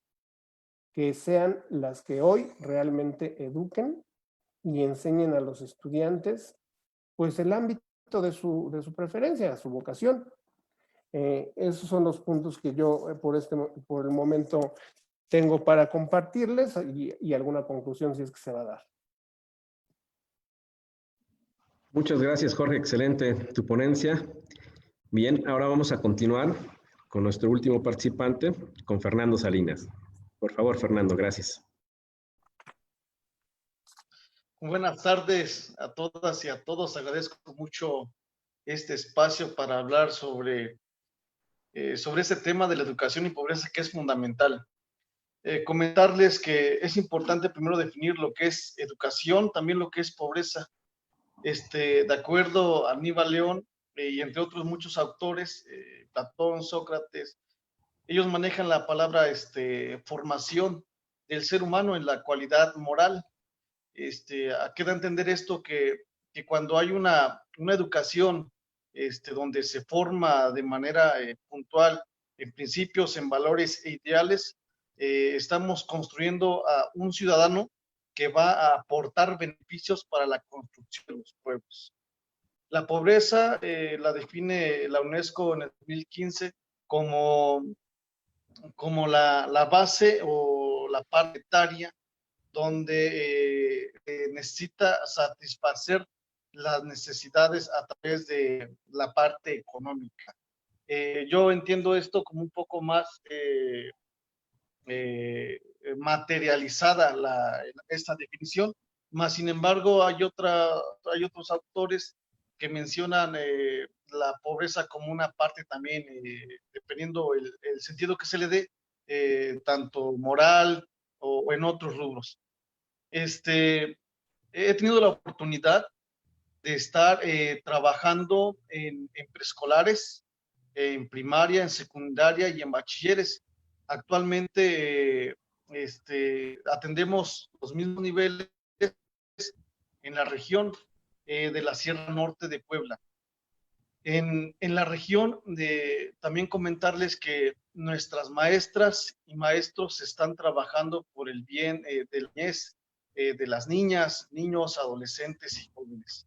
que sean las que hoy realmente eduquen y enseñen a los estudiantes pues el ámbito de su preferencia, su vocación. Esos son los puntos que yo por el momento tengo para compartirles, y alguna conclusión si es que se va a dar. Muchas gracias, Jorge. Excelente tu ponencia. Bien, ahora vamos a continuar con nuestro último participante, con Fernando Salinas. Por favor, Fernando, gracias. Buenas tardes a todas y a todos. Agradezco mucho este espacio para hablar sobre este tema de la educación y pobreza, que es fundamental. Comentarles que es importante primero definir lo que es educación, también lo que es pobreza. De acuerdo a Aníbal León y entre otros muchos autores, Platón, Sócrates, ellos manejan la palabra formación del ser humano en la cualidad moral. ¿A qué da a entender esto? Que cuando hay una educación donde se forma de manera puntual en principios, en valores e ideales, estamos construyendo a un ciudadano que va a aportar beneficios para la construcción de los pueblos. La pobreza la define la UNESCO en el 2015 como la base o la parte etaria donde necesita satisfacer las necesidades a través de la parte económica. Yo entiendo esto como un poco más materializada esta definición, más sin embargo hay otros autores que mencionan la pobreza como una parte también, dependiendo el sentido que se le dé, tanto moral o en otros rubros. He tenido la oportunidad de estar trabajando en preescolares, en primaria, en secundaria y en bachilleres. Actualmente atendemos los mismos niveles en la región. de la Sierra Norte de Puebla. En la región, también comentarles que nuestras maestras y maestros están trabajando por el bien de la niñez, de las niñas, niños, adolescentes y jóvenes.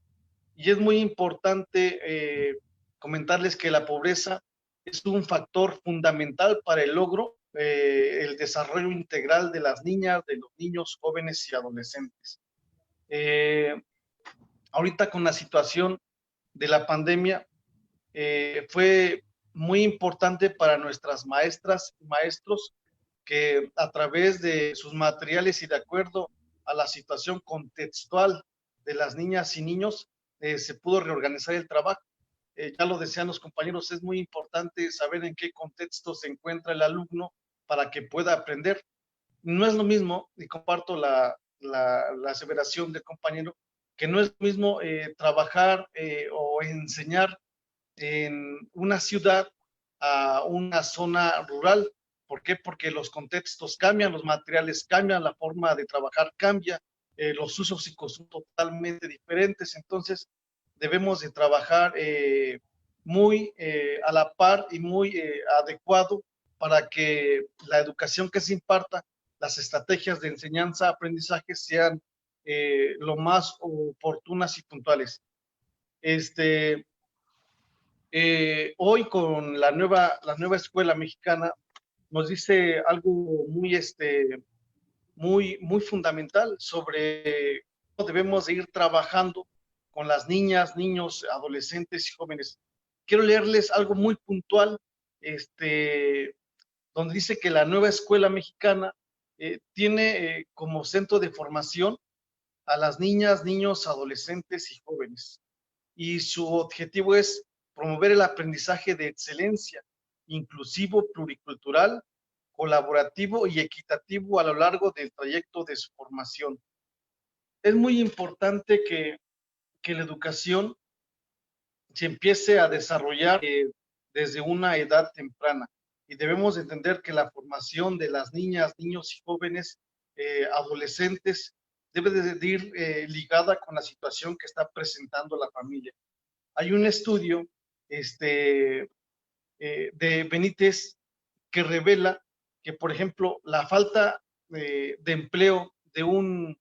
Y es muy importante comentarles que la pobreza es un factor fundamental para el logro, el desarrollo integral de las niñas, de los niños, jóvenes y adolescentes. Ahorita con la situación de la pandemia, fue muy importante para nuestras maestras y maestros que a través de sus materiales y de acuerdo a la situación contextual de las niñas y niños, se pudo reorganizar el trabajo. Ya lo decían los compañeros, es muy importante saber en qué contexto se encuentra el alumno para que pueda aprender. No es lo mismo, y comparto la aseveración del compañero, que no es lo mismo trabajar o enseñar en una ciudad a una zona rural. ¿Por qué? Porque los contextos cambian, los materiales cambian, la forma de trabajar cambia, los usos y costumbres son totalmente diferentes. Entonces, debemos de trabajar muy a la par y muy adecuado para que la educación que se imparta, las estrategias de enseñanza, aprendizaje sean lo más oportunas y puntuales. Hoy con la nueva escuela mexicana nos dice algo muy fundamental sobre cómo debemos de ir trabajando con las niñas, niños, adolescentes y jóvenes. Quiero leerles algo muy puntual, donde dice que la nueva escuela mexicana tiene como centro de formación a las niñas, niños, adolescentes y jóvenes. Y su objetivo es promover el aprendizaje de excelencia, inclusivo, pluricultural, colaborativo y equitativo a lo largo del trayecto de su formación. Es muy importante que la educación se empiece a desarrollar desde una edad temprana y debemos entender que la formación de las niñas, niños y jóvenes, adolescentes, debe de ir ligada con la situación que está presentando la familia. Hay un estudio de Benítez que revela que, por ejemplo, la falta de empleo de un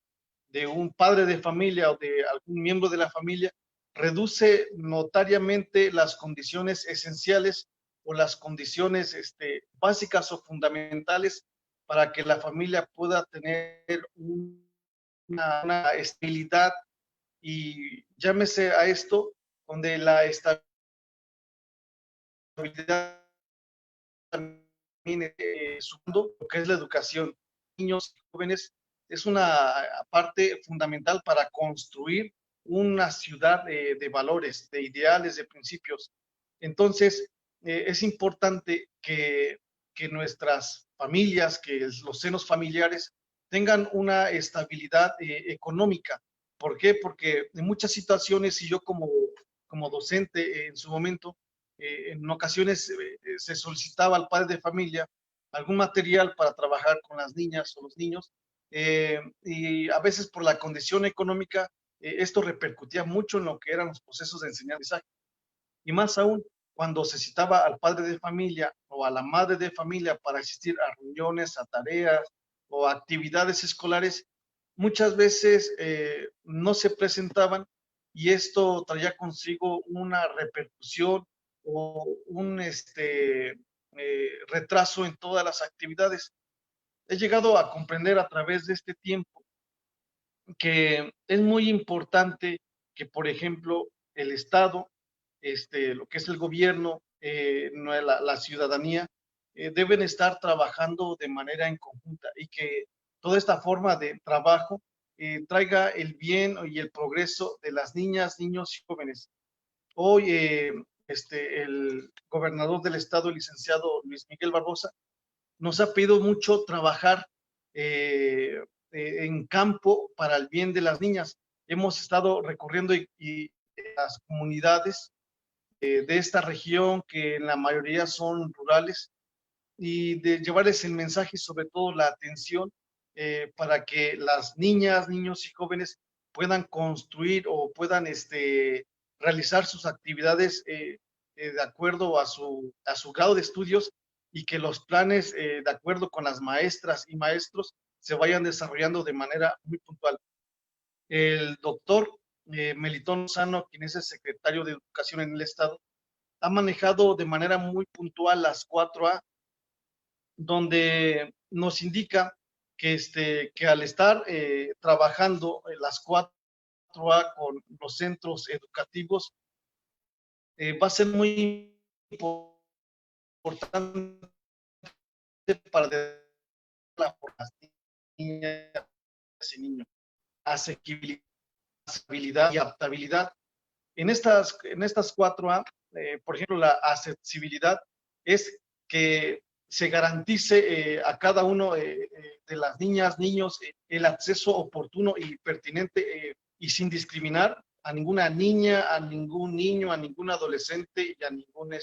padre de familia o de algún miembro de la familia reduce notariamente las condiciones esenciales o las condiciones básicas o fundamentales para que la familia pueda tener una estabilidad, y llámese a esto donde la estabilidad también lo que es la educación. Niños y jóvenes es una parte fundamental para construir una ciudad de valores, de ideales, de principios. Entonces, es importante que nuestras familias, que los senos familiares tengan una estabilidad económica. ¿Por qué? Porque en muchas situaciones, y yo como docente en su momento, en ocasiones se solicitaba al padre de familia algún material para trabajar con las niñas o los niños, y a veces por la condición económica, esto repercutía mucho en lo que eran los procesos de enseñanza, y más aún cuando se citaba al padre de familia o a la madre de familia para asistir a reuniones, a tareas o a actividades escolares, muchas veces no se presentaban, y esto traía consigo una repercusión o un retraso en todas las actividades. He llegado a comprender a través de este tiempo que es muy importante que, por ejemplo, el Estado, lo que es el gobierno, la ciudadanía, deben estar trabajando de manera en conjunta, y que toda esta forma de trabajo traiga el bien y el progreso de las niñas, niños y jóvenes. Hoy el gobernador del estado, el licenciado Luis Miguel Barbosa, nos ha pedido mucho trabajar en campo para el bien de las niñas. Hemos estado recorriendo y las comunidades de esta región, que en la mayoría son rurales, y de llevarles el mensaje y sobre todo la atención para que las niñas, niños y jóvenes puedan construir o puedan realizar sus actividades de acuerdo a su grado de estudios, y que los planes, de acuerdo con las maestras y maestros, se vayan desarrollando de manera muy puntual. El doctor Melitón Lozano, quien es el secretario de Educación en el Estado, ha manejado de manera muy puntual las 4A, donde nos indica que al estar trabajando en las 4A con los centros educativos, va a ser muy importante para por las niñas y niños, asequibilidad y adaptabilidad. En estas 4A, por ejemplo, la accesibilidad es que se garantice a cada uno de las niñas, niños, el acceso oportuno y pertinente y sin discriminar a ninguna niña, a ningún niño, a ningún adolescente y a ningún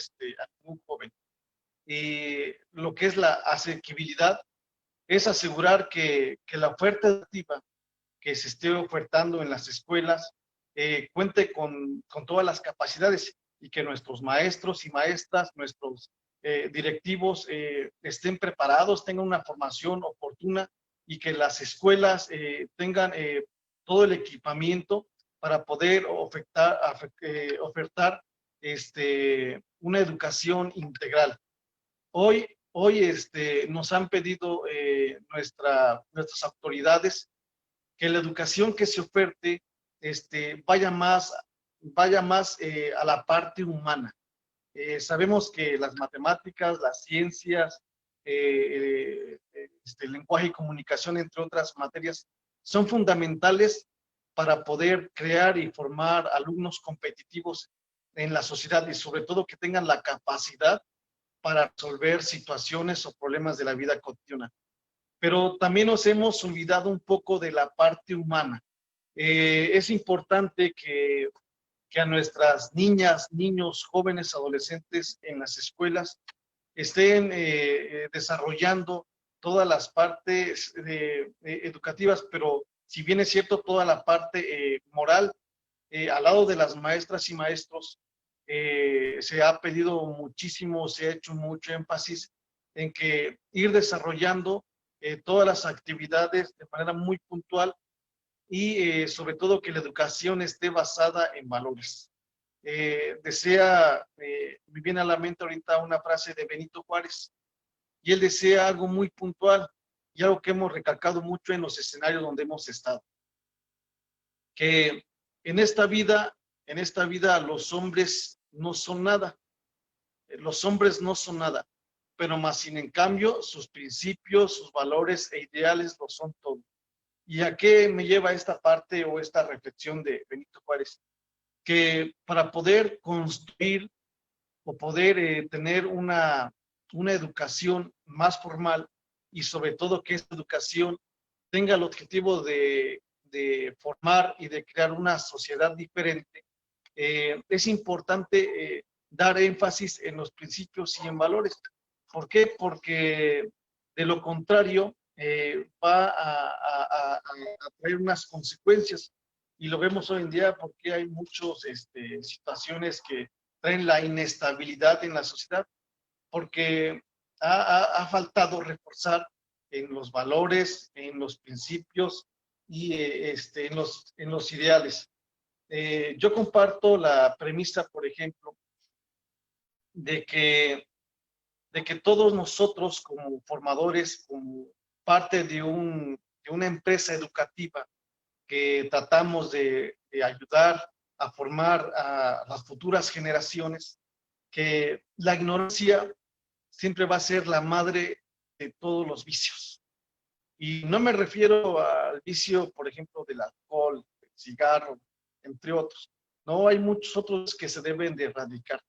joven. Lo que es la asequibilidad es asegurar que la oferta educativa que se esté ofertando en las escuelas cuente con todas las capacidades, y que nuestros maestros y maestras, nuestros directivos estén preparados, tengan una formación oportuna, y que las escuelas tengan todo el equipamiento para poder ofertar una educación integral. Hoy nos han pedido nuestras autoridades que la educación que se oferte vaya más a la parte humana. Sabemos que las matemáticas, las ciencias, el lenguaje y comunicación, entre otras materias, son fundamentales para poder crear y formar alumnos competitivos en la sociedad, y sobre todo que tengan la capacidad para resolver situaciones o problemas de la vida cotidiana. Pero también nos hemos olvidado un poco de la parte humana. Es importante que a nuestras niñas, niños, jóvenes, adolescentes en las escuelas estén desarrollando todas las partes educativas, pero si bien es cierto, toda la parte moral, al lado de las maestras y maestros, se ha pedido muchísimo, se ha hecho mucho énfasis en que ir desarrollando todas las actividades de manera muy puntual, y sobre todo que la educación esté basada en valores. Me viene a la mente ahorita una frase de Benito Juárez, y él decía algo muy puntual y algo que hemos recalcado mucho en los escenarios donde hemos estado, que en esta vida los hombres no son nada, pero más sin en cambio sus principios, sus valores e ideales lo son todo. ¿Y a qué me lleva esta parte o esta reflexión de Benito Juárez? Que para poder construir o poder tener una educación más formal, y sobre todo que esta educación tenga el objetivo de formar y de crear una sociedad diferente, es importante dar énfasis en los principios y en valores. ¿Por qué? Porque de lo contrario va a traer unas consecuencias, y lo vemos hoy en día porque hay muchas situaciones que traen la inestabilidad en la sociedad, porque ha faltado reforzar en los valores, en los principios y en los ideales. Yo comparto la premisa, por ejemplo, de que todos nosotros como formadores, como parte de una empresa educativa que tratamos de ayudar a formar a las futuras generaciones, que la ignorancia siempre va a ser la madre de todos los vicios. Y no me refiero al vicio, por ejemplo, del alcohol, del cigarro, entre otros. No, hay muchos otros que se deben de erradicar.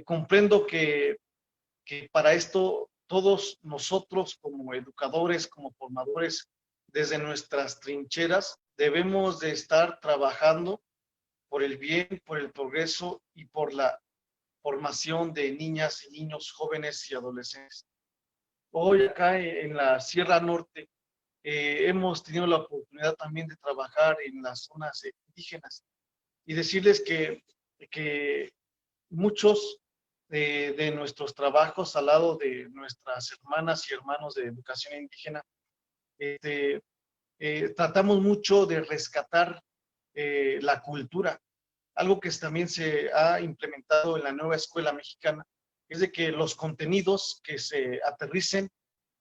Comprendo que para esto todos nosotros como educadores, como formadores, desde nuestras trincheras, debemos de estar trabajando por el bien, por el progreso y por la formación de niñas y niños, jóvenes y adolescentes. Hoy acá en la Sierra Norte hemos tenido la oportunidad también de trabajar en las zonas indígenas y decirles que muchos de nuestros trabajos al lado de nuestras hermanas y hermanos de educación indígena, tratamos mucho de rescatar la cultura. Algo que también se ha implementado en la nueva escuela mexicana es de que los contenidos que se aterricen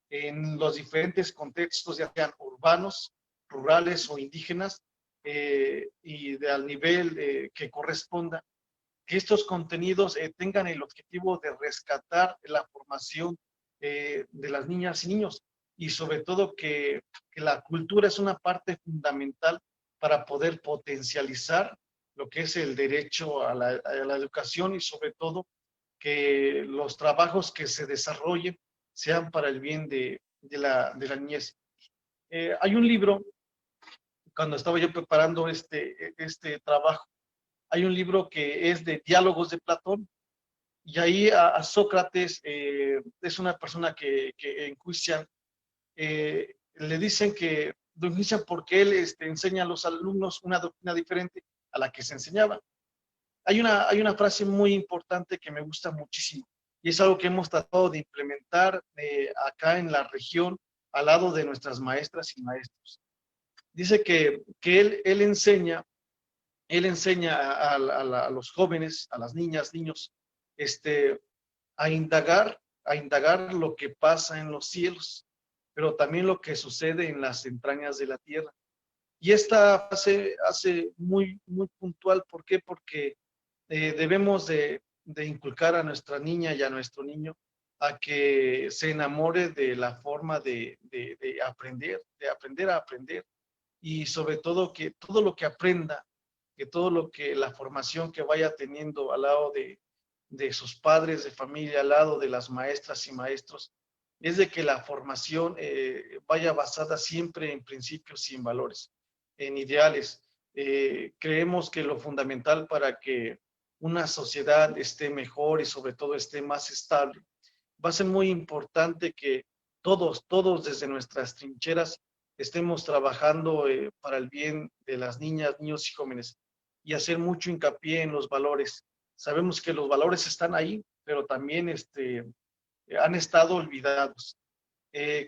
en los diferentes contextos, ya sean urbanos, rurales o indígenas, al nivel que corresponda, que estos contenidos tengan el objetivo de rescatar la formación de las niñas y niños, y sobre todo que la cultura es una parte fundamental para poder potencializar lo que es el derecho a la educación, y sobre todo que los trabajos que se desarrollen sean para el bien de la niñez. Hay un libro, cuando estaba yo preparando este trabajo, hay un libro que es de Diálogos de Platón, y ahí a Sócrates, es una persona que enjuician, le dicen que lo enjuician porque él enseña a los alumnos una doctrina diferente a la que se enseñaba. Hay una frase muy importante que me gusta muchísimo, y es algo que hemos tratado de implementar acá en la región, al lado de nuestras maestras y maestros. Dice que él enseña a los jóvenes, a las niñas, niños, a indagar lo que pasa en los cielos, pero también lo que sucede en las entrañas de la tierra. Y esta hace muy, muy puntual. ¿Por qué? Porque debemos de inculcar a nuestra niña y a nuestro niño a que se enamore de la forma de aprender a aprender, y sobre todo que todo lo que aprenda, que todo lo que la formación que vaya teniendo al lado de sus padres de familia, al lado de las maestras y maestros, es de que la formación vaya basada siempre en principios y en valores, en ideales. Creemos que lo fundamental para que una sociedad esté mejor y sobre todo esté más estable, va a ser muy importante que todos desde nuestras trincheras estemos trabajando para el bien de las niñas, niños y jóvenes, y hacer mucho hincapié en los valores. Sabemos que los valores están ahí, pero también han estado olvidados.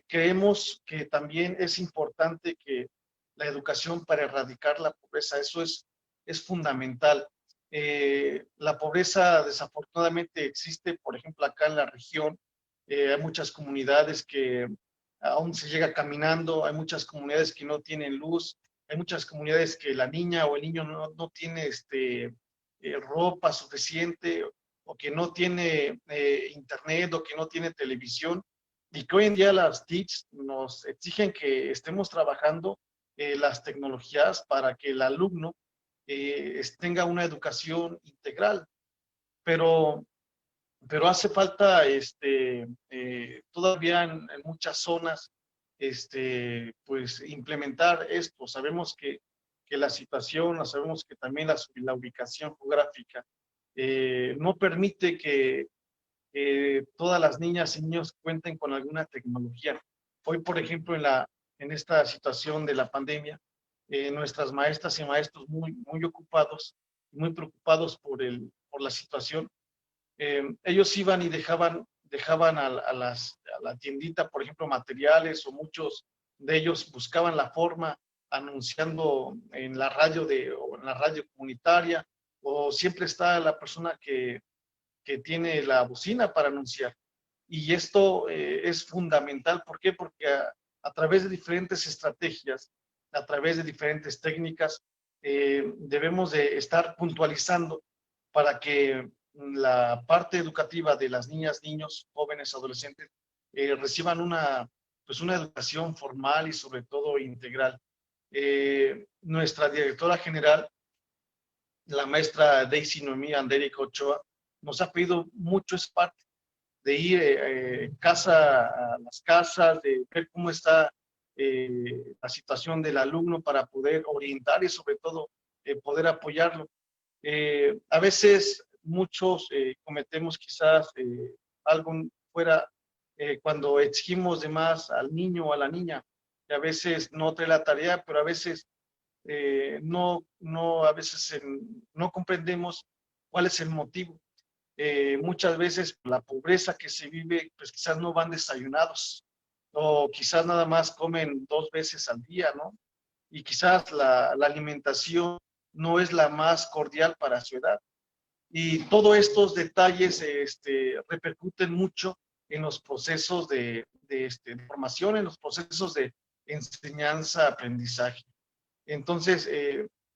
Creemos que también es importante que la educación para erradicar la pobreza, eso es fundamental. La pobreza desafortunadamente existe, por ejemplo, acá en la región. Hay muchas comunidades que aún se llega caminando, hay muchas comunidades que no tienen luz, hay muchas comunidades que la niña o el niño no tiene ropa suficiente, o que no tiene internet, o que no tiene televisión, y que hoy en día las TICs nos exigen que estemos trabajando las tecnologías para que el alumno tenga una educación integral. Pero hace falta todavía en muchas zonas pues implementar esto. Sabemos que la situación, sabemos que también la ubicación geográfica no permite que todas las niñas y niños cuenten con alguna tecnología. Hoy, por ejemplo, en esta situación de la pandemia, nuestras maestras y maestros muy ocupados, muy preocupados por la situación, ellos iban y dejaban a la tiendita, por ejemplo, materiales, o muchos de ellos buscaban la forma anunciando en la radio o en la radio comunitaria, o siempre está la persona que tiene la bocina para anunciar. Y esto es fundamental. ¿Por qué? Porque a través de diferentes estrategias, a través de diferentes técnicas, debemos de estar puntualizando para que la parte educativa de las niñas, niños, jóvenes, adolescentes, reciban una educación formal y sobre todo integral. Nuestra directora general, la maestra Daisy Noemí Andérica Ochoa, nos ha pedido mucho, es parte de ir a las casas, de ver cómo está la situación del alumno para poder orientar y sobre todo poder apoyarlo. A veces muchos cometemos quizás algo fuera cuando exigimos de más al niño o a la niña. que a veces no trae la tarea, pero a veces no comprendemos cuál es el motivo. Muchas veces la pobreza que se vive, pues quizás no van desayunados, o quizás nada más comen 2 veces al día, ¿no? Y quizás la alimentación no es la más cordial para su edad. Y todos estos detalles repercuten mucho en los procesos de formación, en los procesos de enseñanza-aprendizaje. Entonces,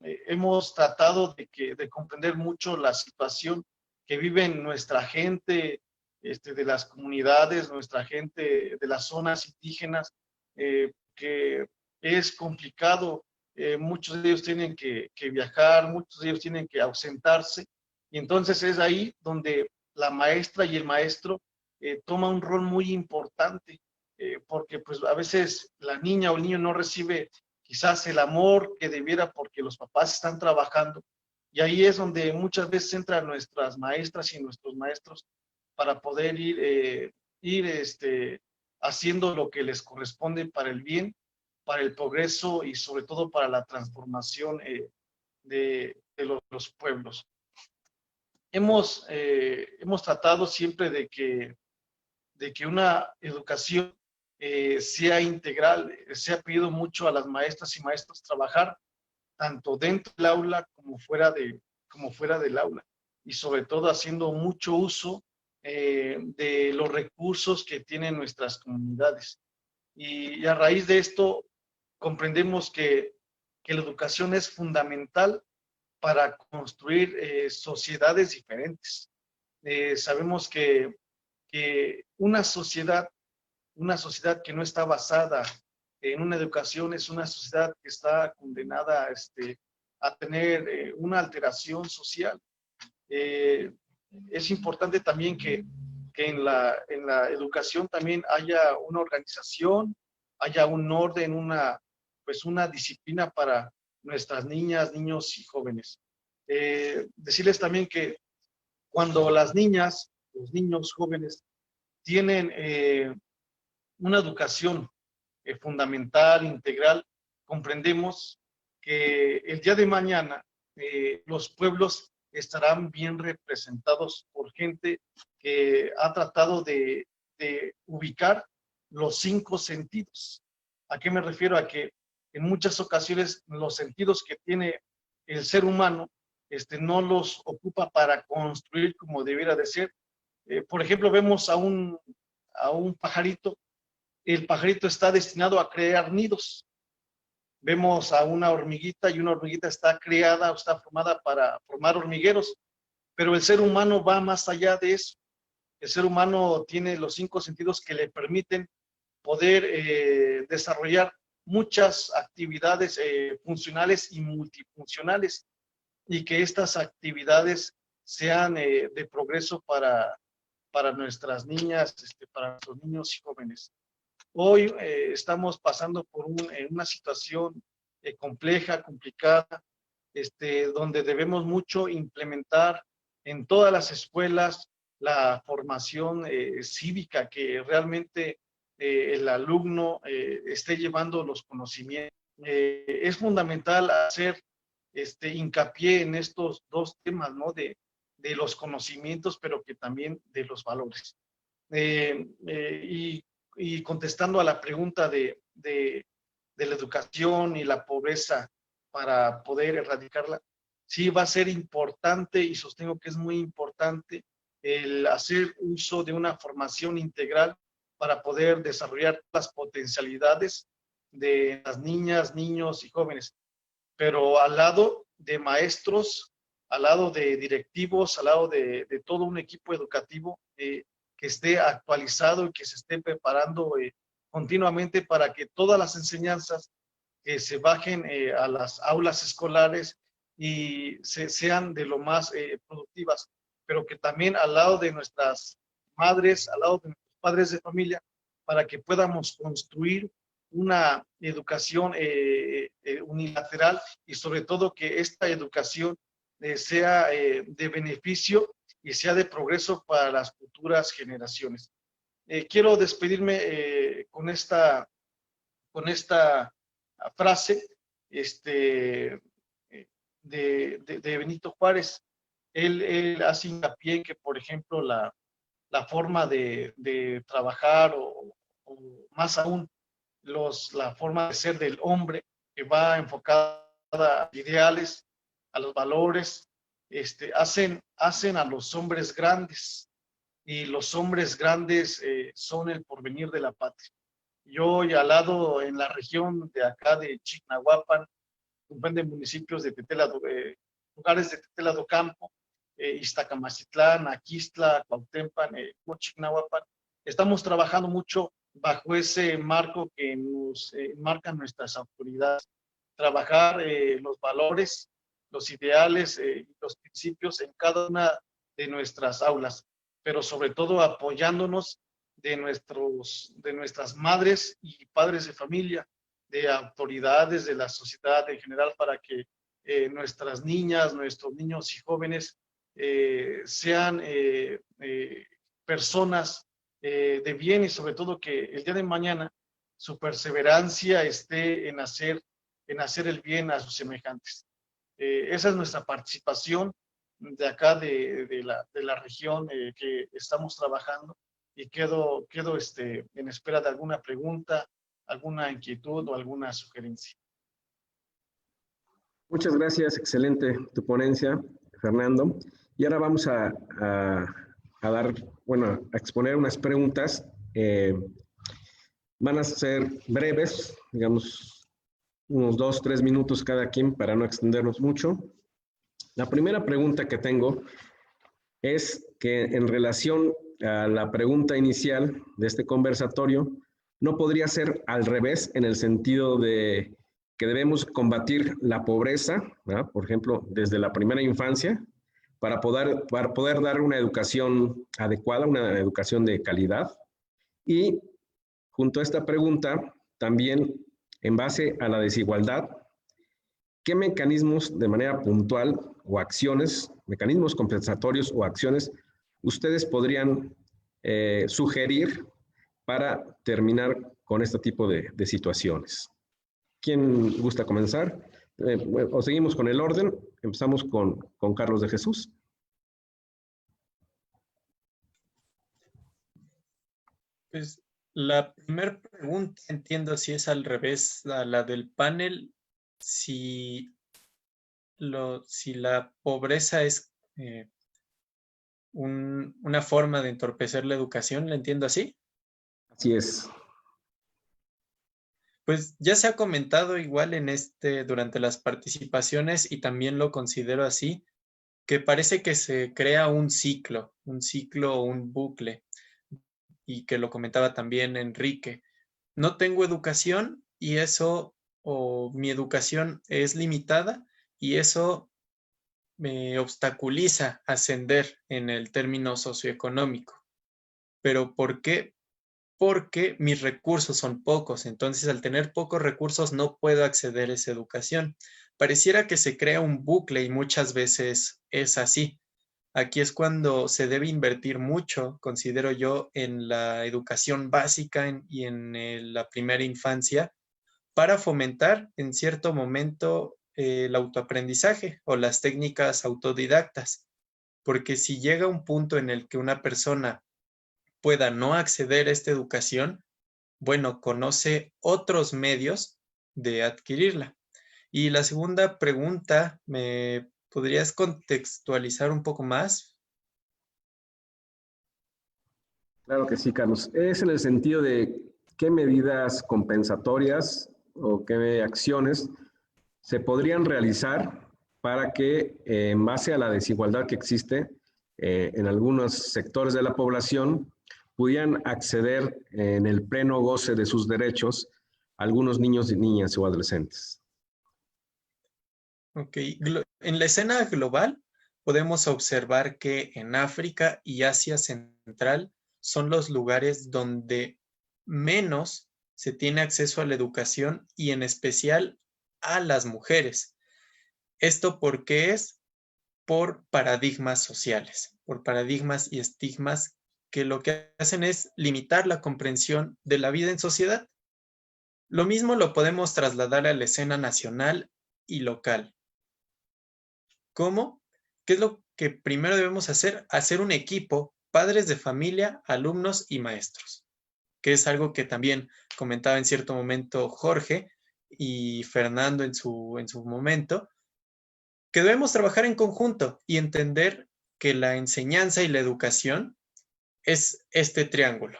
hemos tratado de comprender mucho la situación que vive nuestra gente de las comunidades, nuestra gente de las zonas indígenas, que es complicado. Muchos de ellos tienen que viajar, muchos de ellos tienen que ausentarse, y entonces es ahí donde la maestra y el maestro toman un rol muy importante, porque pues a veces la niña o el niño no recibe quizás el amor que debiera porque los papás están trabajando, y ahí es donde muchas veces entran nuestras maestras y nuestros maestros para poder ir haciendo lo que les corresponde para el bien, para el progreso y sobre todo para la transformación de los pueblos. Hemos tratado siempre de que una educación sea integral. Se ha pedido mucho a las maestras y maestros trabajar tanto dentro del aula como fuera del aula, y sobre todo haciendo mucho uso de los recursos que tienen nuestras comunidades. Y a raíz de esto comprendemos que la educación es fundamental para construir sociedades diferentes. Sabemos que una sociedad que no está basada en una educación es una sociedad que está condenada a tener una alteración social. Es importante también que en la educación también haya una organización, haya un orden, una disciplina para nuestras niñas, niños y jóvenes. Decirles también que cuando las niñas, los niños jóvenes tienen una educación fundamental, integral, comprendemos que el día de mañana los pueblos estarán bien representados por gente que ha tratado de ubicar los 5 sentidos. ¿A qué me refiero? A que en muchas ocasiones los sentidos que tiene el ser humano no los ocupa para construir como debiera de ser. Por ejemplo, vemos a un pajarito. El pajarito está destinado a crear nidos. Vemos a una hormiguita y una hormiguita está creada o está formada para formar hormigueros, pero el ser humano va más allá de eso. El ser humano tiene los 5 sentidos que le permiten poder desarrollar muchas actividades funcionales y multifuncionales, y que estas actividades sean de progreso para nuestras niñas, para nuestros niños y jóvenes. Hoy estamos pasando por una situación compleja, complicada, donde debemos mucho implementar en todas las escuelas la formación cívica, que realmente el alumno esté llevando los conocimientos. Es fundamental hacer hincapié en estos 2 temas, ¿no? De los conocimientos, pero que también de los valores. Y contestando a la pregunta de la educación y la pobreza para poder erradicarla, sí va a ser importante, y sostengo que es muy importante, el hacer uso de una formación integral para poder desarrollar las potencialidades de las niñas, niños y jóvenes, pero al lado de maestros, al lado de directivos, al lado de todo un equipo educativo que esté actualizado y que se esté preparando continuamente para que todas las enseñanzas se bajen a las aulas escolares y sean de lo más productivas, pero que también al lado de nuestras madres, al lado de nuestros padres de familia, para que podamos construir una educación unilateral, y sobre todo que esta educación sea de beneficio y sea de progreso para las futuras generaciones. Quiero despedirme con esta con esta frase de Benito Juárez. Él hace hincapié en que, por ejemplo, la forma de trabajar o más aún la forma de ser del hombre, que va enfocada a ideales, a los valores, hacen a los hombres grandes, y los hombres grandes son el porvenir de la patria. Yo, y al lado, en la región de acá de Chignahuapan, comprende municipios de lugares de Tetela do Campo, Iztacamacitlán, Aquistla, Cuautempan, Chignahuapan. Estamos trabajando mucho bajo ese marco que nos marcan nuestras autoridades. Trabajar los valores, los ideales y los principios en cada una de nuestras aulas, pero sobre todo apoyándonos de nuestras madres y padres de familia, de autoridades, de la sociedad en general, para que nuestras niñas, nuestros niños y jóvenes sean personas de bien, y sobre todo que el día de mañana su perseverancia esté en hacer el bien a sus semejantes. Esa es nuestra participación de acá de la región que estamos trabajando, y quedo en espera de alguna pregunta, alguna inquietud o alguna sugerencia. Muchas gracias, excelente tu ponencia, Fernando. Y ahora vamos a exponer unas preguntas. Van a ser breves, digamos, unos 2-3 minutos cada quien para no extendernos mucho. La primera pregunta que tengo es que, en relación a la pregunta inicial de este conversatorio, no podría ser al revés, en el sentido de que debemos combatir la pobreza, ¿verdad?, por ejemplo, desde la primera infancia, para poder dar una educación adecuada, una educación de calidad. Y junto a esta pregunta, también en base a la desigualdad, ¿qué mecanismos de manera puntual o acciones, mecanismos compensatorios o acciones, ustedes podrían sugerir para terminar con este tipo de situaciones? ¿Quién gusta comenzar? O seguimos con el orden. Empezamos con Carlos de Jesús. Pues la primera pregunta, entiendo si es al revés a la del panel, si la pobreza es una forma de entorpecer la educación, ¿la entiendo así? Así es. Pues ya se ha comentado igual durante las participaciones, y también lo considero así, que parece que se crea un ciclo o un bucle, y que lo comentaba también Enrique. No tengo educación y mi educación es limitada, y eso me obstaculiza ascender en el término socioeconómico. ¿Pero por qué? Porque mis recursos son pocos. Entonces, al tener pocos recursos, no puedo acceder a esa educación. Pareciera que se crea un bucle, y muchas veces es así. Aquí es cuando se debe invertir mucho, considero yo, en la educación básica y en la primera infancia, para fomentar en cierto momento el autoaprendizaje o las técnicas autodidactas. Porque si llega un punto en el que una persona pueda no acceder a esta educación, bueno, conoce otros medios de adquirirla. Y la segunda pregunta, ¿me podrías contextualizar un poco más? Claro que sí, Carlos. Es en el sentido de qué medidas compensatorias o qué acciones se podrían realizar para que, en base a la desigualdad que existe en algunos sectores de la población, pudieran acceder en el pleno goce de sus derechos algunos niños y niñas o adolescentes. Ok. En la escena global podemos observar que en África y Asia Central son los lugares donde menos se tiene acceso a la educación, y en especial a las mujeres. ¿Esto por qué es? Por paradigmas sociales, por paradigmas y estigmas que lo que hacen es limitar la comprensión de la vida en sociedad. Lo mismo lo podemos trasladar a la escena nacional y local. ¿Cómo? ¿Qué es lo que primero debemos hacer? Hacer un equipo, padres de familia, alumnos y maestros, que es algo que también comentaba en cierto momento Jorge y Fernando en su momento, que debemos trabajar en conjunto y entender que la enseñanza y la educación es este triángulo.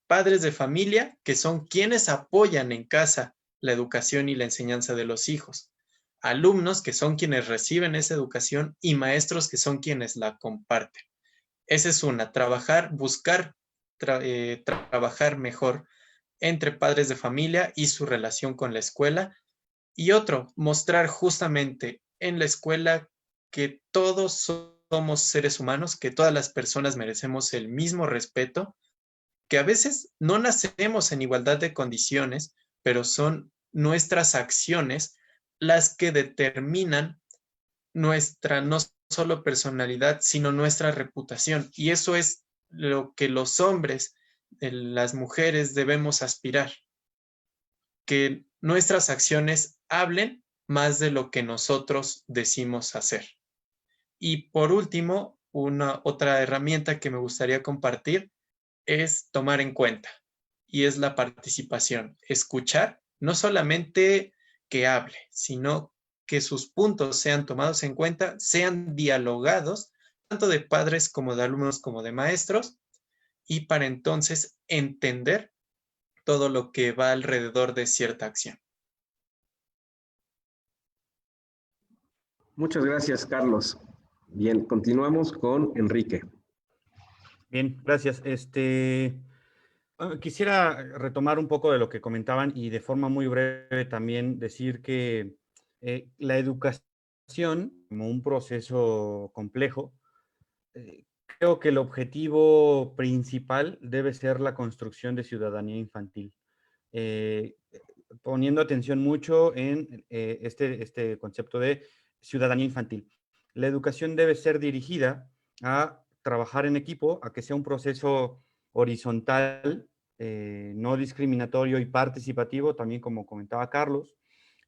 Padres de familia, que son quienes apoyan en casa la educación y la enseñanza de los hijos. Alumnos, que son quienes reciben esa educación, y maestros, que son quienes la comparten. Esa es una, buscar trabajar mejor entre padres de familia y su relación con la escuela. Y otro, mostrar justamente en la escuela que todos somos seres humanos, que todas las personas merecemos el mismo respeto, que a veces no nacemos en igualdad de condiciones, pero son nuestras acciones las que determinan nuestra no solo personalidad, sino nuestra reputación. Y eso es lo que los hombres, las mujeres debemos aspirar, que nuestras acciones hablen más de lo que nosotros decimos hacer. Y por último, otra herramienta que me gustaría compartir es tomar en cuenta, y es la participación. Escuchar, no solamente que hable, sino que sus puntos sean tomados en cuenta, sean dialogados, tanto de padres como de alumnos como de maestros, y para entonces entender todo lo que va alrededor de cierta acción. Muchas gracias, Carlos. Bien, continuamos con Enrique. Bien, gracias. Quisiera retomar un poco de lo que comentaban y de forma muy breve también decir que la educación, como un proceso complejo, creo que el objetivo principal debe ser la construcción de ciudadanía infantil. Poniendo atención mucho en este concepto de ciudadanía infantil. La educación debe ser dirigida a trabajar en equipo, a que sea un proceso horizontal, no discriminatorio y participativo, también como comentaba Carlos.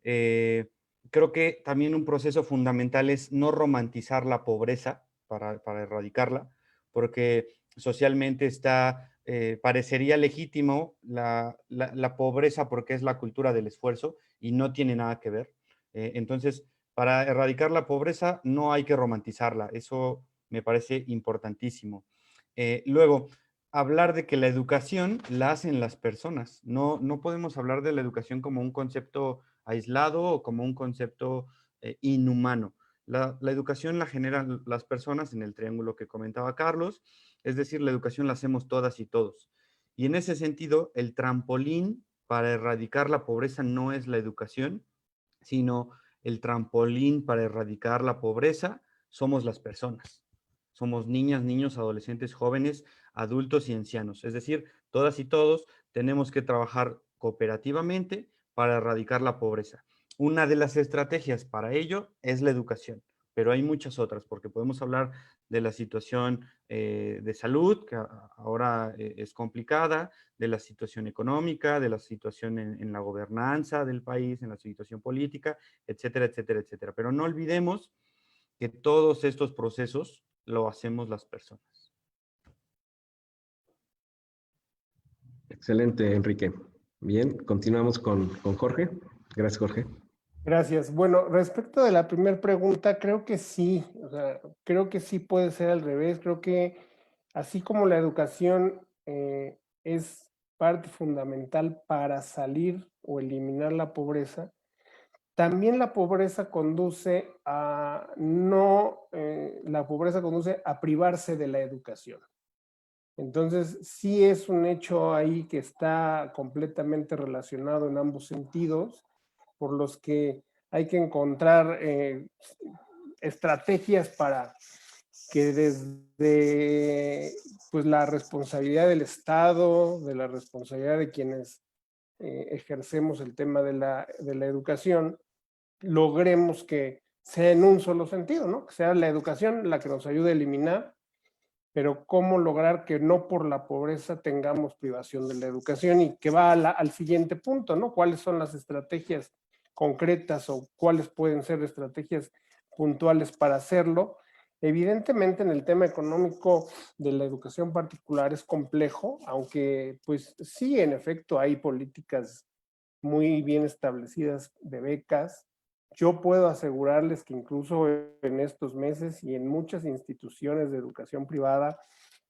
Creo que también un proceso fundamental es no romantizar la pobreza para erradicarla, porque socialmente parecería legítimo la pobreza porque es la cultura del esfuerzo y no tiene nada que ver. Entonces, para erradicar la pobreza no hay que romantizarla, eso me parece importantísimo. Luego, hablar de que la educación la hacen las personas. No podemos hablar de la educación como un concepto aislado o como un concepto inhumano. La educación la generan las personas en el triángulo que comentaba Carlos, es decir, la educación la hacemos todas y todos. Y en ese sentido, el trampolín para erradicar la pobreza no es la educación, sino el trampolín para erradicar la pobreza somos las personas. Somos niñas, niños, adolescentes, jóvenes, adultos y ancianos. Es decir, todas y todos tenemos que trabajar cooperativamente para erradicar la pobreza. Una de las estrategias para ello es la educación, pero hay muchas otras, porque podemos hablar de la situación de salud, que ahora es complicada, de la situación económica, de la situación en la gobernanza del país, en la situación política, etcétera, etcétera, etcétera. Pero no olvidemos que todos estos procesos lo hacemos las personas. Excelente, Enrique. Bien, continuamos con Jorge. Gracias, Jorge. Gracias. Bueno, respecto de la primera pregunta, creo que sí, o sea, creo que sí puede ser al revés. Creo que así como la educación es parte fundamental para salir o eliminar la pobreza, también la pobreza conduce a la pobreza conduce a privarse de la educación. Entonces, sí es un hecho ahí que está completamente relacionado en ambos sentidos, por los que hay que encontrar estrategias para que desde pues, la responsabilidad del Estado, de la responsabilidad de quienes ejercemos el tema de la educación, logremos que sea en un solo sentido, ¿no? Que sea la educación la que nos ayude a eliminar pero cómo lograr que no por la pobreza tengamos privación de la educación, y que va al siguiente punto, ¿no? ¿Cuáles son las estrategias concretas o cuáles pueden ser estrategias puntuales para hacerlo? Evidentemente, en el tema económico de la educación particular es complejo, aunque pues sí, en efecto, hay políticas muy bien establecidas de becas. Yo puedo asegurarles que incluso en estos meses y en muchas instituciones de educación privada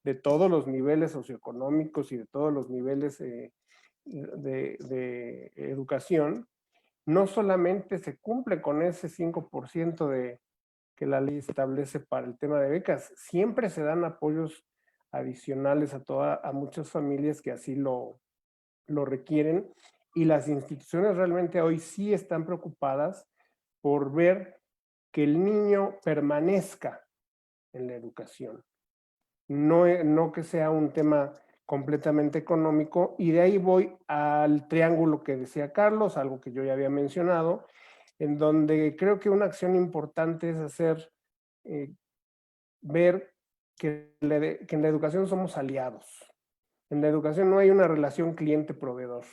de todos los niveles socioeconómicos y de todos los niveles de educación, no solamente se cumple con ese 5% que la ley establece para el tema de becas, siempre se dan apoyos adicionales a muchas familias que así lo requieren, y las instituciones realmente hoy sí están preocupadas por ver que el niño permanezca en la educación, no que sea un tema completamente económico. Y de ahí voy al triángulo que decía Carlos, algo que yo ya había mencionado, en donde creo que una acción importante es hacer ver que en la educación somos aliados. En la educación no hay una relación cliente-proveedor,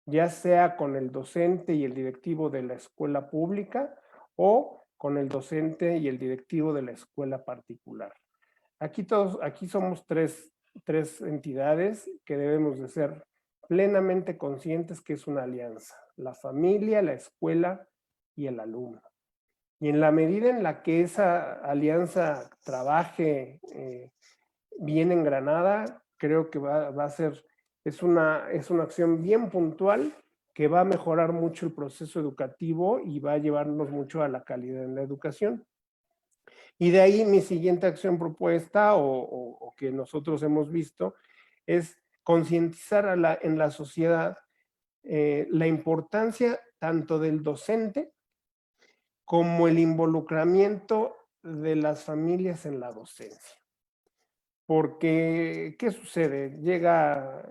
ya sea con el docente y el directivo de la escuela pública o con el docente y el directivo de la escuela particular. Aquí somos tres entidades que debemos de ser plenamente conscientes que es una alianza: la familia, la escuela y el alumno. Y en la medida en la que esa alianza trabaje bien engranada, creo que va a ser, es una acción bien puntual que va a mejorar mucho el proceso educativo y va a llevarnos mucho a la calidad en la educación. Y de ahí mi siguiente acción propuesta o que nosotros hemos visto es concientizar en la sociedad la importancia tanto del docente como el involucramiento de las familias en la docencia. Porque, ¿qué sucede?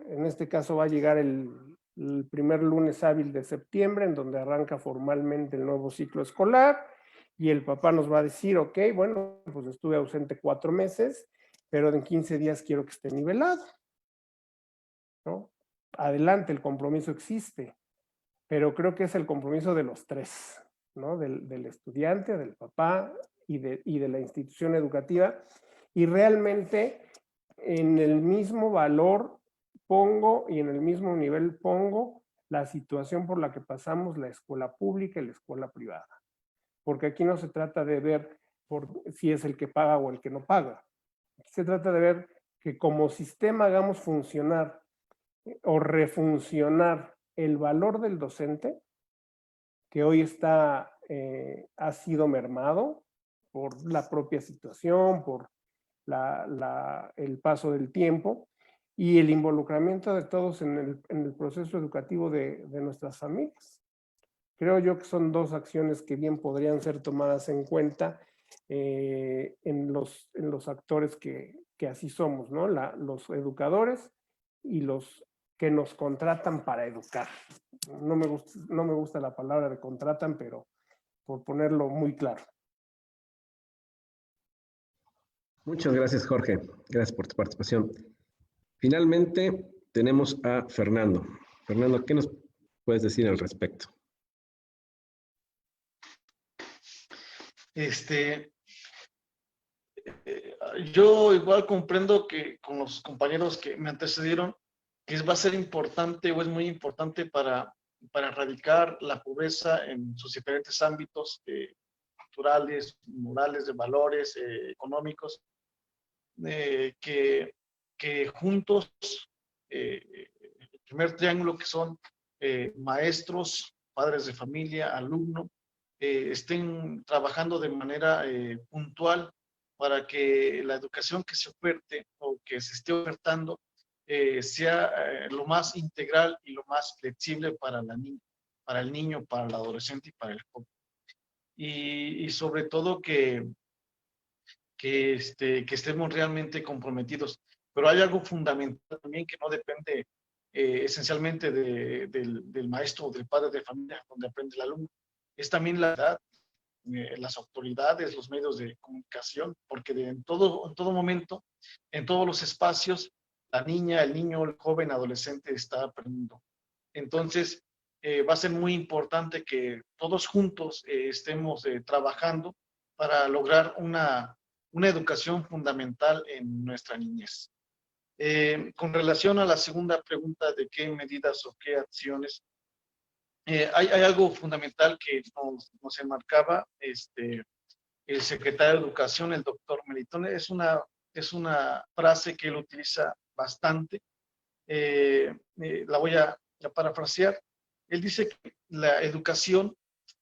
En este caso va a llegar el primer lunes hábil de septiembre, en donde arranca formalmente el nuevo ciclo escolar, y el papá nos va a decir, ok, bueno, pues estuve ausente 4 meses, pero en 15 días quiero que esté nivelado, ¿no? Adelante, el compromiso existe, pero creo que es el compromiso de los tres, ¿no? Del estudiante, del papá y de la institución educativa, y realmente en el mismo valor pongo y en el mismo nivel pongo la situación por la que pasamos la escuela pública y la escuela privada. Porque aquí no se trata de ver si es el que paga o el que no paga. Aquí se trata de ver que como sistema hagamos funcionar o refuncionar el valor del docente, que hoy ha sido mermado por la propia situación, por el paso del tiempo y el involucramiento de todos en el proceso educativo de nuestras familias. Creo yo que son 2 acciones que bien podrían ser tomadas en cuenta en los actores que así somos, ¿no? Los educadores y los que nos contratan para educar. No me gusta la palabra de contratan, pero por ponerlo muy claro. Muchas gracias, Jorge. Gracias por tu participación. Finalmente, tenemos a Fernando. Fernando, ¿qué nos puedes decir al respecto? Yo igual comprendo que con los compañeros que me antecedieron, que va a ser importante o es muy importante para erradicar la pobreza en sus diferentes ámbitos culturales, morales, de valores, económicos, que juntos, el primer triángulo que son maestros, padres de familia, alumno, estén trabajando de manera puntual para que la educación que se oferte o que se esté ofertando sea lo más integral y lo más flexible para el niño, para el adolescente y para el joven. Y sobre todo que estemos realmente comprometidos. Pero hay algo fundamental también que no depende esencialmente del maestro o del padre de familia donde aprende el alumno. Es también la edad las autoridades, los medios de comunicación, porque en todo momento, en todos los espacios, la niña, el niño, el joven, adolescente está aprendiendo. Entonces, va a ser muy importante que todos juntos estemos trabajando para lograr una educación fundamental en nuestra niñez. Con relación a la segunda pregunta de qué medidas o qué acciones, hay algo fundamental que nos enmarcaba el secretario de Educación, el doctor Melitón. Es una frase que él utiliza bastante. La voy a parafrasear. Él dice que la educación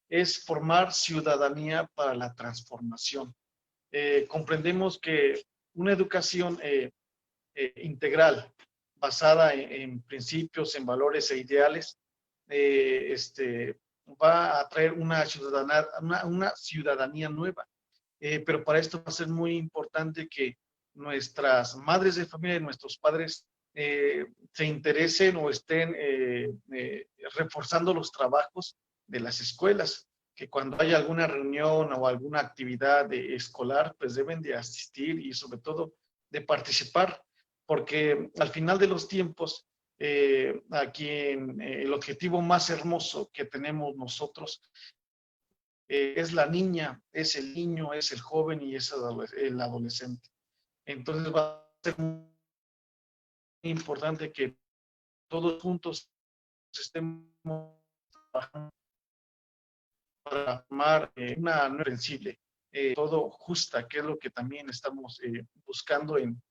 es formar ciudadanía para la transformación. Comprendemos que una educación integral, basada en principios, en valores e ideales, va a traer una ciudadanía nueva. Pero para esto va a ser muy importante que nuestras madres de familia y nuestros padres se interesen o estén reforzando los trabajos de las escuelas, que cuando haya alguna reunión o alguna actividad escolar, pues deben de asistir y sobre todo de participar, porque al final de los tiempos, aquí el objetivo más hermoso que tenemos nosotros es la niña, es el niño, es el joven y es el adolescente. Entonces va a ser muy importante que todos juntos estemos trabajando para formar una nueva sensible, todo justa, que es lo que también estamos buscando en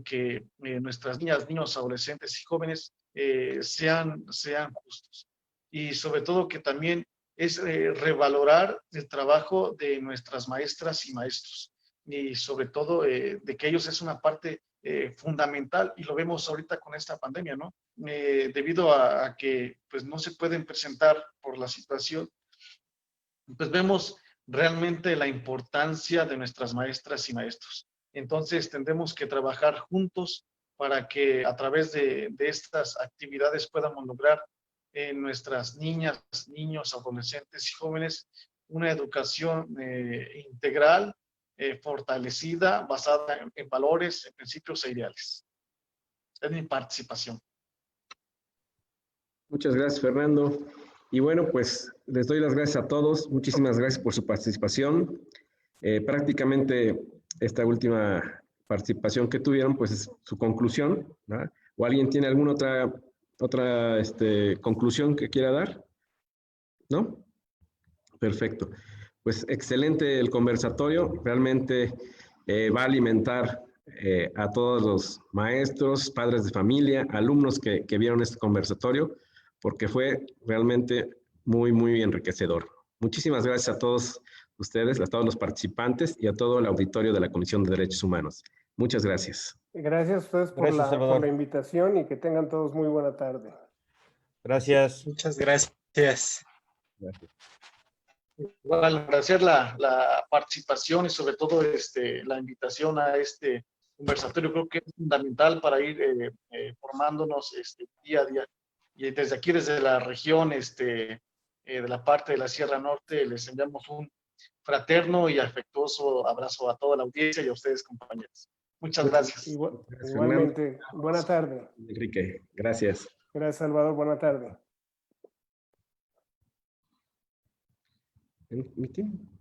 que nuestras niñas, niños, adolescentes y jóvenes sean justos. Y sobre todo que también es revalorar el trabajo de nuestras maestras y maestros. Y sobre todo de que ellos es una parte fundamental, y lo vemos ahorita con esta pandemia, ¿no? Debido a que pues no se pueden presentar por la situación, pues vemos realmente la importancia de nuestras maestras y maestros. Entonces tendremos que trabajar juntos para que a través de estas actividades podamos lograr en nuestras niñas, niños, adolescentes y jóvenes una educación integral, fortalecida, basada en valores, en principios e ideales. Es mi participación. Muchas gracias, Fernando. Y bueno, pues les doy las gracias a todos. Muchísimas gracias por su participación. Prácticamente esta última participación que tuvieron, pues es su conclusión, ¿verdad? ¿O alguien tiene alguna otra conclusión que quiera dar? ¿No? Perfecto. Pues excelente el conversatorio. Realmente va a alimentar a todos los maestros, padres de familia, alumnos que vieron este conversatorio, porque fue realmente muy, muy enriquecedor. Muchísimas gracias a todos ustedes, a todos los participantes y a todo el auditorio de la Comisión de Derechos Humanos. Muchas gracias. Gracias a ustedes por la invitación y que tengan todos muy buena tarde. Gracias. Muchas gracias. Gracias. Igual, agradecer la participación y sobre todo la invitación a este conversatorio. Creo que es fundamental para ir formándonos día a día. Y desde aquí, desde la región, de la parte de la Sierra Norte, les enviamos un fraterno y afectuoso abrazo a toda la audiencia y a ustedes, compañeros. Muchas gracias. Igualmente, buena tarde. Enrique, gracias. Gracias, Salvador, buena tarde. ¿Mi team?